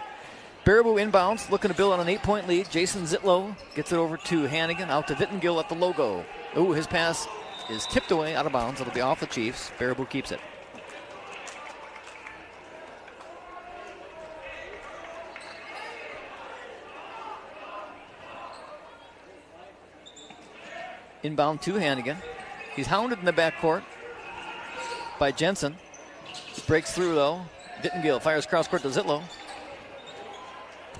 Baraboo inbounds, looking to build on an 8-point lead. Jason Zitlow gets it over to Hannigan, out to Vittengill at the logo. Ooh, his pass is tipped away, out of bounds. It'll be off the Chiefs. Baraboo keeps it. Inbound to Hannigan. He's hounded in the backcourt by Jensen. Breaks through, though. Vittengill fires cross-court to Zitlow.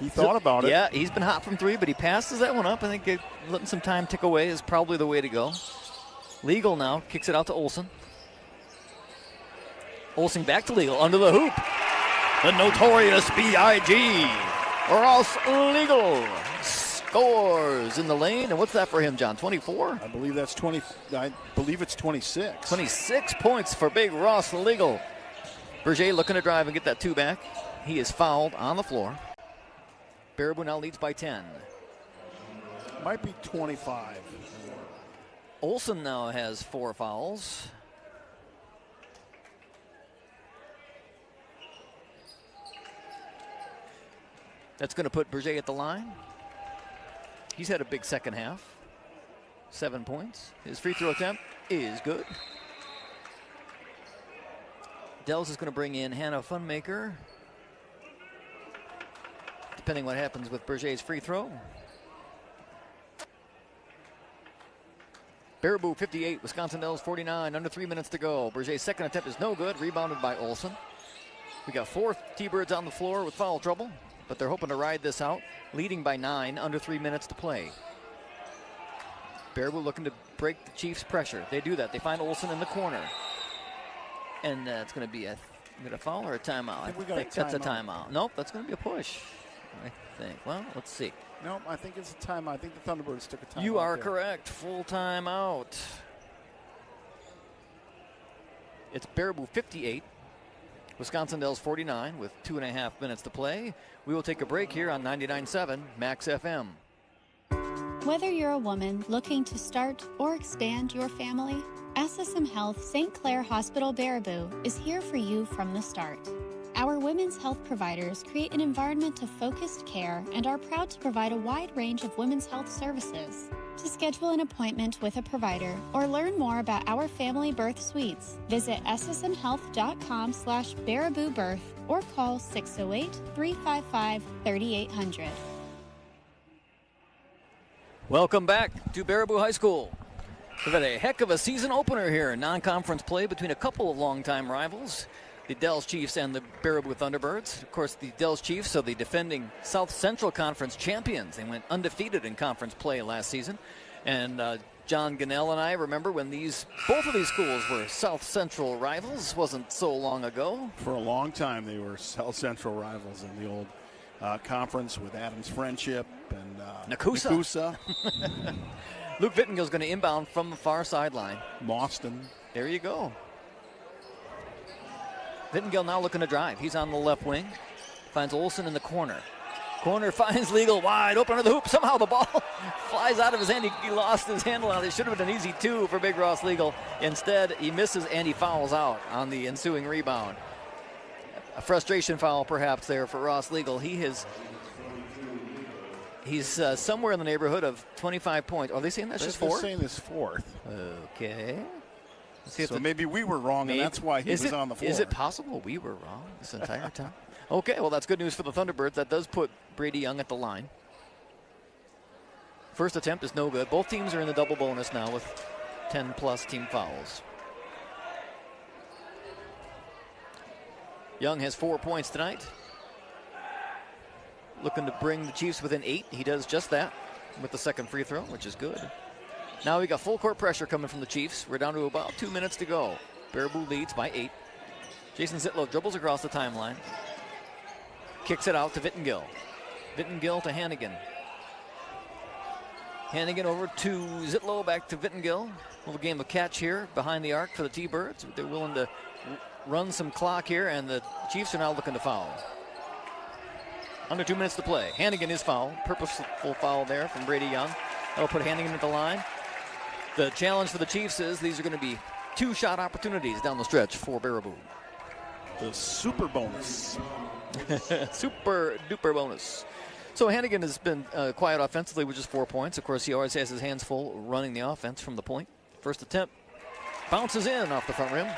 He thought about it. Yeah, he's been hot from 3, but he passes that one up. I think letting some time tick away is probably the way to go. Legal now kicks it out to Olson. Olson back to Legal, under the hoop. The notorious B.I.G. Ross Legal scores in the lane. And what's that for him, John? 24? I believe that's 20. I believe it's 26. 26 points for big Ross Legal. Berger looking to drive and get that 2 back. He is fouled on the floor. Baraboo now leads by 10. Might be 25. Olson now has 4 fouls. That's going to put Berger at the line. He's had a big second half. 7 points. His free throw attempt is good. Dells is going to bring in Hannah Funmaker, depending what happens with Berger's free throw. Baraboo 58, Wisconsin Dells 49, under 3 minutes to go. Berger's second attempt is no good, rebounded by Olson. We got 4 T-Birds on the floor with foul trouble, but they're hoping to ride this out, leading by 9, under 3 minutes to play. Baraboo looking to break the Chiefs' pressure. They do that. They find Olson in the corner. And it's going to be a foul or a timeout? I think that's a timeout. Nope, that's going to be a push, I think. Well, let's see. Nope, I think it's a timeout. I think the Thunderbirds took a timeout. You are correct. Full timeout. It's Baraboo 58. Wisconsin Dells 49 with 2.5 minutes to play. We will take a break here on 99.7 Max FM. Whether you're a woman looking to start or expand your family, SSM Health St. Clair Hospital Baraboo is here for you from the start. Our women's health providers create an environment of focused care and are proud to provide a wide range of women's health services. To schedule an appointment with a provider or learn more about our family birth suites, visit ssmhealth.com/Baraboobirth or call 608-355-3800. Welcome back to Baraboo High School. We've had a heck of a season opener here in non-conference play between a couple of longtime rivals, the Dells Chiefs and the Baraboo Thunderbirds. Of course, the Dells Chiefs are the defending South Central Conference champions. They went undefeated in conference play last season. And John Gannell and I remember when both of these schools were South Central rivals. Wasn't so long ago. For a long time, they were South Central rivals in the old conference with Adams Friendship and Nakusa. Luke Vittengill's going to inbound from the far sideline. Boston. There you go. Vittengill now looking to drive. He's on the left wing. Finds Olson in the corner. Corner finds Legal wide open to the hoop. Somehow the ball flies out of his hand. He lost his handle on it. It should have been an easy 2 for Big Ross Legal. Instead, he misses and he fouls out on the ensuing rebound. A frustration foul perhaps there for Ross Legal. He's somewhere in the neighborhood of 25 points. Are they saying that's just 4? They're saying this 4th. Okay. So maybe we were wrong, and that's why he was on the floor. Is it possible we were wrong this entire time? Okay, well, that's good news for the Thunderbirds. That does put Brady Young at the line. First attempt is no good. Both teams are in the double bonus now with 10-plus team fouls. Young has 4 points tonight. Looking to bring the Chiefs within 8. He does just that with the second free throw, which is good. Now we got full court pressure coming from the Chiefs. We're down to about 2 minutes to go. Baraboo leads by 8. Jason Zitlow dribbles across the timeline. Kicks it out to Vittengill. Vittengill to Hannigan. Hannigan over to Zitlow, back to Vittengill. A little game of catch here behind the arc for the T-Birds. They're willing to run some clock here, and the Chiefs are now looking to foul. Under 2 minutes to play. Hannigan is fouled. Purposeful foul there from Brady Young. That'll put Hannigan at the line. The challenge for the Chiefs is these are going to be 2-shot opportunities down the stretch for Baraboo. The super bonus. Super duper bonus. So Hannigan has been quiet offensively with just 4 points. Of course, he always has his hands full running the offense from the point. First attempt bounces in off the front rim.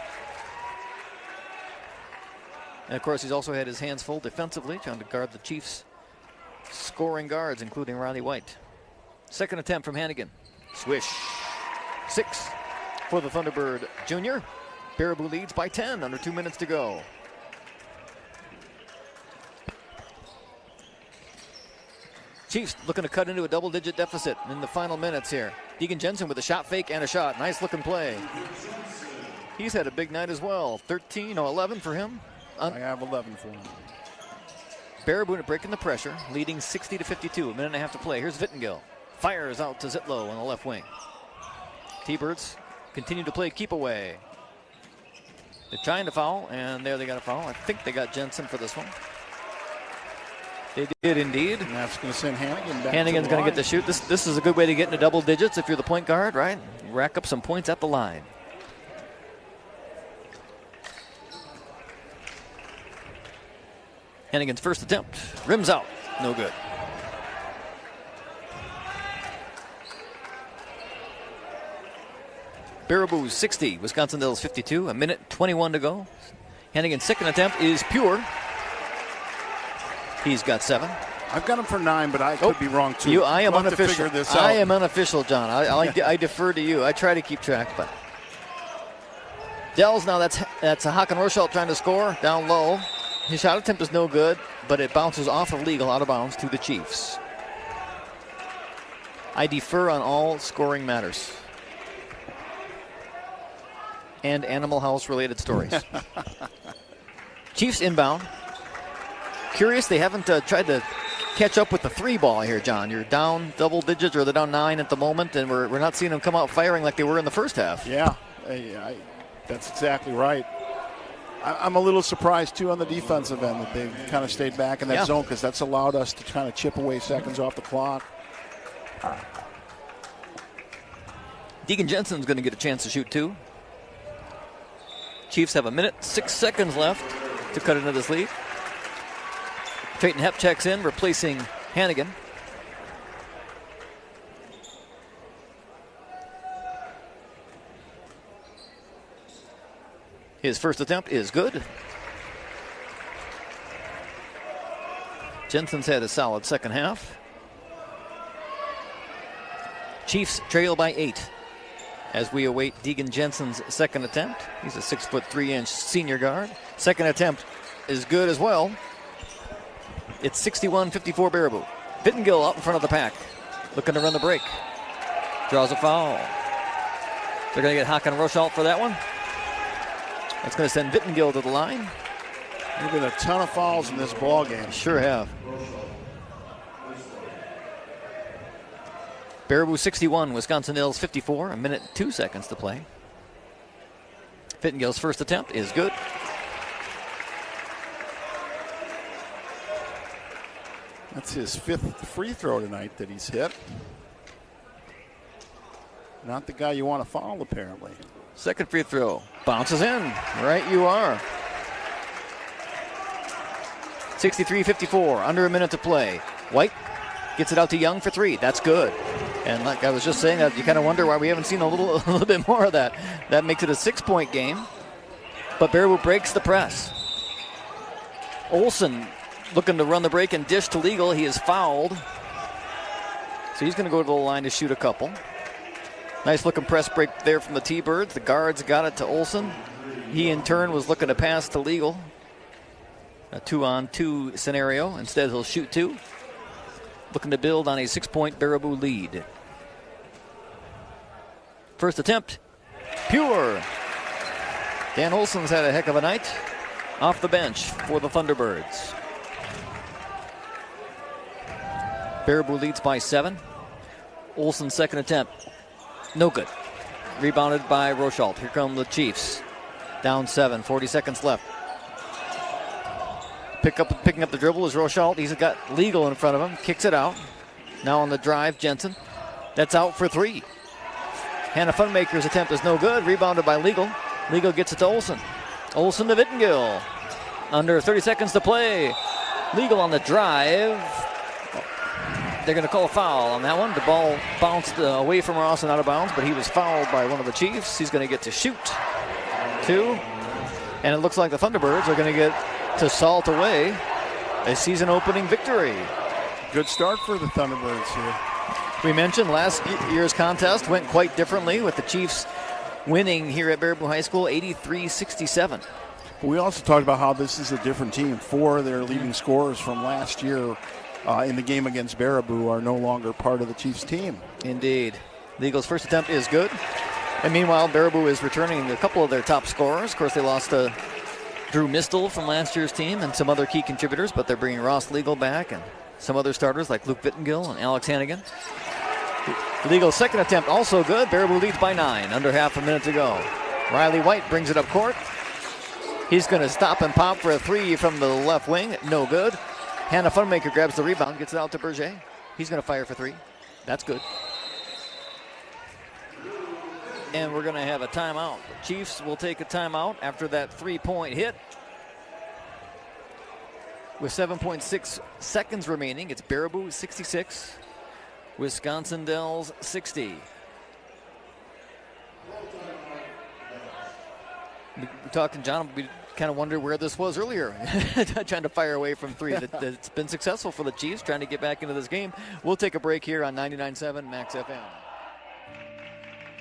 And, of course, he's also had his hands full defensively, trying to guard the Chiefs' scoring guards, including Riley White. Second attempt from Hannigan. Swish. 6 for the Thunderbird junior. Baraboo leads by 10, under 2 minutes to go. Chiefs looking to cut into a double-digit deficit in the final minutes here. Deegan Jensen with a shot fake and a shot. Nice-looking play. He's had a big night as well. 11 for him. I have 11 for him. Baraboo breaking the pressure, leading 60-52. A minute and a half to play. Here's Vittengill. Fires out to Zitlow on the left wing. T-Birds continue to play keep away. They're trying to foul, and there they got a foul. I think they got Jensen for this one. They did indeed. And that's going to send Hannigan back. Hannigan's going to get the shoot. This is a good way to get into double digits if you're the point guard, right? Rack up some points at the line. Hannigan's first attempt. Rims out. No good. Baraboo 60, Wisconsin Dells 52. A minute 21 to go. Hannigan's second attempt is pure. He's got 7. I've got him for 9, but I could be wrong too. I am We'll have to unofficial. figure this out. I am unofficial, John. I defer to you. I try to keep track, but Dells now. That's a Hakan Rochelle trying to score down low. His shot attempt is no good, but it bounces off of legal out of bounds to the Chiefs. I defer on all scoring matters and Animal House related stories. Chiefs inbound. Curious, they haven't tried to catch up with the 3 ball here, John. You're down double digits, or they're down 9 at the moment, and we're not seeing them come out firing like they were in the first half. Yeah, that's exactly right. I'm a little surprised, too, on the defensive end that they've kind of stayed back in that zone, because that's allowed us to kind of chip away seconds off the clock. Deegan Jensen's going to get a chance to shoot 2. Chiefs have a minute, 6 seconds left to cut into this lead. Trayton Hepp checks in, replacing Hannigan. His first attempt is good. Jensen's had a solid second half. Chiefs trail by 8 as we await Deegan Jensen's second attempt. He's a 6'3" senior guard. Second attempt is good as well. It's 61-54 Baraboo. Vittengill out in front of the pack, looking to run the break. Draws a foul. They're going to get Hakan Rochelle for that one. That's going to send Vittengill to the line. There've been a ton of fouls in this ball game. Sure have. Baraboo 61, Wisconsin Dells 54. A minute 2 seconds to play. Vittengill's first attempt is good. That's his 5th free throw tonight that he's hit. Not the guy you want to foul, apparently. Second free throw. Bounces in. Right you are. 63-54. Under a minute to play. White gets it out to Young for 3. That's good. And like I was just saying, you kind of wonder why we haven't seen a little bit more of that. That makes it a 6-point game. But Baraboo breaks the press. Olsen looking to run the break and dish to Legal. He is fouled. So he's going to go to the line to shoot a couple. Nice looking press break there from the T-Birds. The guards got it to Olsen. He in turn was looking to pass to Legal. A 2-on-2 scenario. Instead he'll shoot 2. Looking to build on a 6-point Baraboo lead. First attempt, pure. Dan Olsen's had a heck of a night off the bench for the Thunderbirds. Baraboo leads by 7. Olsen's second attempt, no good. Rebounded by Rochelle. Here come the Chiefs. Down 7, 40 seconds left. Picking up the dribble is Rochelle. He's got Legal in front of him. Kicks it out. Now on the drive, Jensen. That's out for 3. Hannah Funmaker's attempt is no good. Rebounded by Legal. Legal gets it to Olsen. Olsen to Vittengill. Under 30 seconds to play. Legal on the drive. They're going to call a foul on that one. The ball bounced away from Ross and out of bounds, but he was fouled by one of the Chiefs. He's going to get to shoot 2. And it looks like the Thunderbirds are going to get to salt away a season-opening victory. Good start for the Thunderbirds here. We mentioned last year's contest went quite differently with the Chiefs winning here at Baraboo High School 83-67. We also talked about how this is a different team. 4 of their leading scorers from last year in the game against Baraboo are no longer part of the Chiefs team. Indeed. The Eagles' first attempt is good. And meanwhile, Baraboo is returning a couple of their top scorers. Of course, they lost Drew Mistel from last year's team and some other key contributors, but they're bringing Ross Legal back and some other starters like Luke Vittengill and Alex Hannigan. Legal's second attempt also good. Baraboo leads by 9, under half a minute to go. Riley White brings it up court. He's going to stop and pop for a 3 from the left wing. No good. Hannah Funmaker grabs the rebound, gets it out to Berger. He's going to fire for 3. That's good. And we're going to have a timeout. The Chiefs will take a timeout after that 3-point hit. With 7.6 seconds remaining, it's Baraboo 66, Wisconsin Dells 60. talking, John, we kind of wondered where this was earlier, trying to fire away from three. It's been successful for the Chiefs, trying to get back into this game. We'll take a break here on 99.7 Max FM.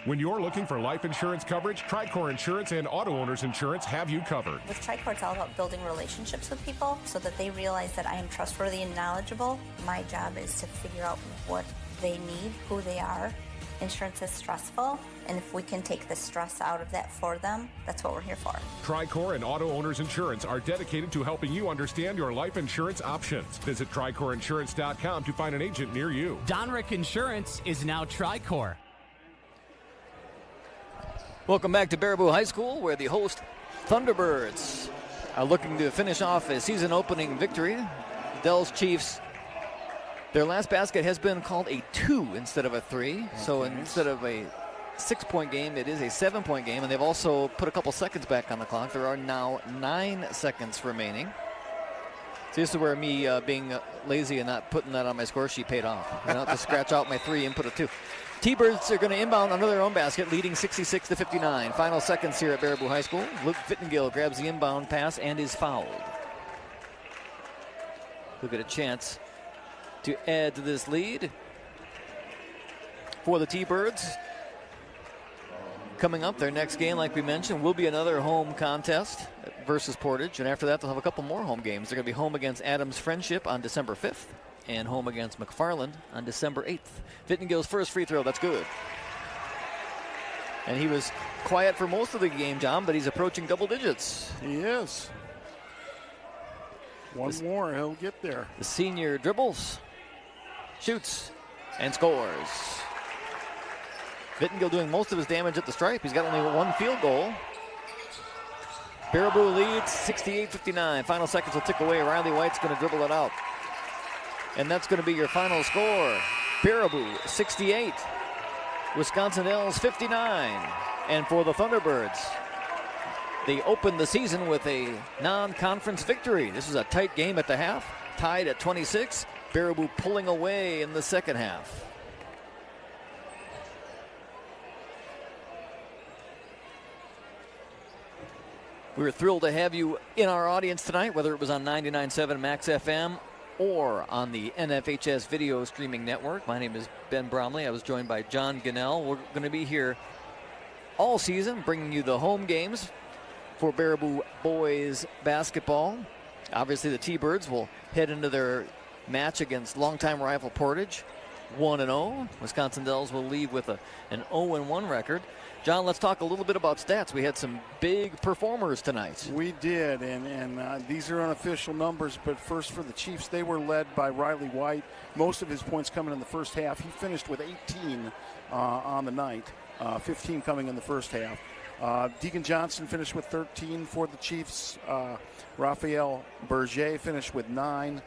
When you're looking for life insurance coverage, Tricor Insurance and Auto Owners Insurance have you covered. With Tricor, it's all about building relationships with people so that they realize that I am trustworthy and knowledgeable. My job is to figure out what they need, who they are. Insurance is stressful, and if we can take the stress out of that for them, that's what we're here for. Tricor and Auto Owners Insurance are dedicated to helping you understand your life insurance options. Visit TricorInsurance.com to find an agent near you. Donrick Insurance is now Tricor. Welcome back to Baraboo High School, where the host Thunderbirds are looking to finish off a season-opening victory. Dell's Chiefs, their last basket has been called a 2 instead of a 3. Okay. So instead of a 6-point game, it is a 7-point game, and they've also put a couple seconds back on the clock. There are now 9 seconds remaining. So this is where me being lazy and not putting that on my score sheet paid off. I don't have to scratch out my 3 and put a 2. T-Birds are going to inbound under their own basket, leading 66-59. Final seconds here at Baraboo High School. Luke Vittengill grabs the inbound pass and is fouled. He'll get a chance to add to this lead for the T-Birds. Coming up, their next game, like we mentioned, will be another home contest versus Portage. And after that, they'll have a couple more home games. They're going to be home against Adams Friendship on December 5th. And home against McFarland on December 8th. Vittengill's first free throw, that's good. And he was quiet for most of the game, John, but he's approaching double digits. He is. One more, he'll get there. The senior dribbles, shoots, and scores. Vittengill doing most of his damage at the stripe. He's got only one field goal. Baraboo leads 68-59. Final seconds will tick away. Riley White's going to dribble it out. And that's going to be your final score. Baraboo 68, Wisconsin Dells 59. And for the Thunderbirds, they opened the season with a non-conference victory. This is a tight game at the half, tied at 26. Baraboo pulling away in the second half. We were thrilled to have you in our audience tonight, whether it was on 99.7 Max FM or on the NFHS video streaming network. My name is Ben Bromley. I was joined by John Gunnell. We're going to be here all season, bringing you the home games for Baraboo boys basketball. Obviously, the T-Birds will head into their match against longtime rival Portage, 1-0. Wisconsin Dells will leave with an 0-1 record. John, let's talk a little bit about stats. We had some big performers tonight. We did, and these are unofficial numbers, but first for the Chiefs, they were led by Riley White. Most of his points coming in the first half. He finished with 18 on the night, 15 coming in the first half. Deacon Johnson finished with 13 for the Chiefs. Raphael Berger finished with 9.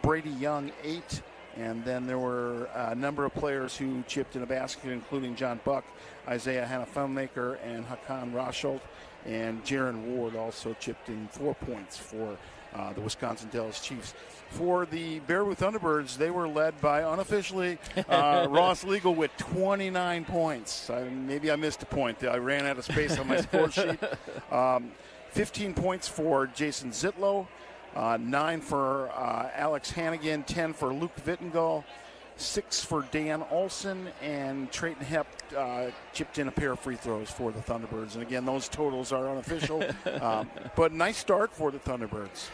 Brady Young, 8. And then there were a number of players who chipped in a basket, including John Buck, Isaiah Hannah-Filmmaker, and Hakan Rasholt. And Jaron Ward also chipped in 4 points for the Wisconsin Dells Chiefs. For the Baraboo Thunderbirds, they were led by, unofficially, Ross Legal with 29 points. Maybe I missed a point. I ran out of space on my score sheet. 15 points for Jason Zitlow. 9 for Alex Hannigan, 10 for Luke Vittengill, 6 for Dan Olson, and Trayton Hepp chipped in a pair of free throws for the Thunderbirds. And again, those totals are unofficial, but nice start for the Thunderbirds.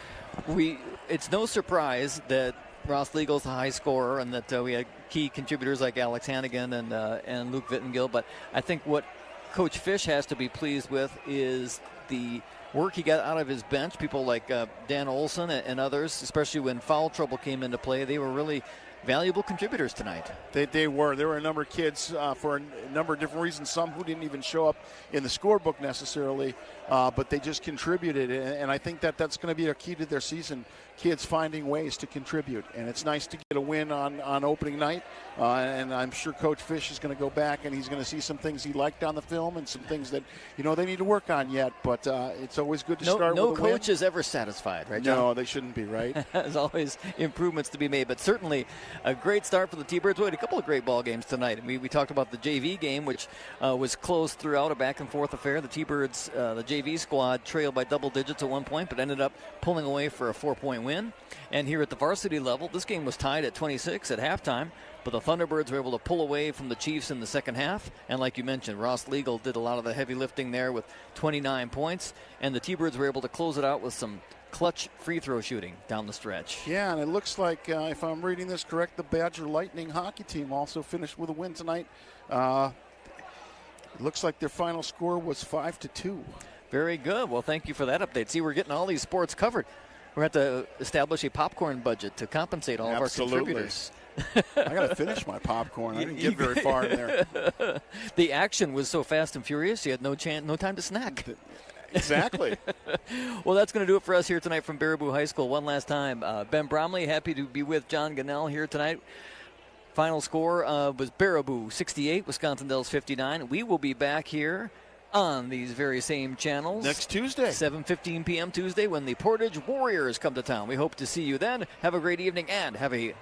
It's no surprise that Ross Legal's a high scorer and that we had key contributors like Alex Hannigan and Luke Vittengill, but I think what Coach Fish has to be pleased with is the work he got out of his bench. People like Dan Olson and others, especially when foul trouble came into play, they were really valuable contributors tonight. They were. There were a number of kids for a number of different reasons, some who didn't even show up in the scorebook necessarily, but they just contributed. And I think that's going to be a key to their season, kids finding ways to contribute. And it's nice to get a win on opening night. And I'm sure Coach Fish is going to go back and he's going to see some things he liked on the film and some things that, they need to work on yet. But it's always good to start with a win. No coach is ever satisfied, right, John? No, they shouldn't be, right? There's always improvements to be made. But certainly a great start for the T-Birds. We had a couple of great ball games tonight. We talked about the JV game, which was close throughout, a back-and-forth affair. The T-Birds, the JV squad, trailed by double digits at one point, but ended up pulling away for a 4-point win. And here at the varsity level, this game was tied at 26 at halftime, but the Thunderbirds were able to pull away from the Chiefs in the second half. And like you mentioned, Ross Legal did a lot of the heavy lifting there with 29 points. And the T-Birds were able to close it out with some clutch free throw shooting down the stretch. Yeah, and it looks like, if I'm reading this correct, the Badger Lightning hockey team also finished with a win tonight. It looks like their final score was 5-2. Very good. Well, thank you for that update. See, we're getting all these sports covered. We're going to have to establish a popcorn budget to compensate all of our contributors. I got to finish my popcorn. I didn't get very far in there. The action was so fast and furious, you had no time to snack. Exactly. Well, that's going to do it for us here tonight from Baraboo High School. One last time, Ben Bromley, happy to be with John Gannell here tonight. Final score was Baraboo 68, Wisconsin Dells 59. We will be back here on these very same channels next Tuesday, 7:15 p.m. Tuesday, when the Portage Warriors come to town. We hope to see you then. Have a great evening and have a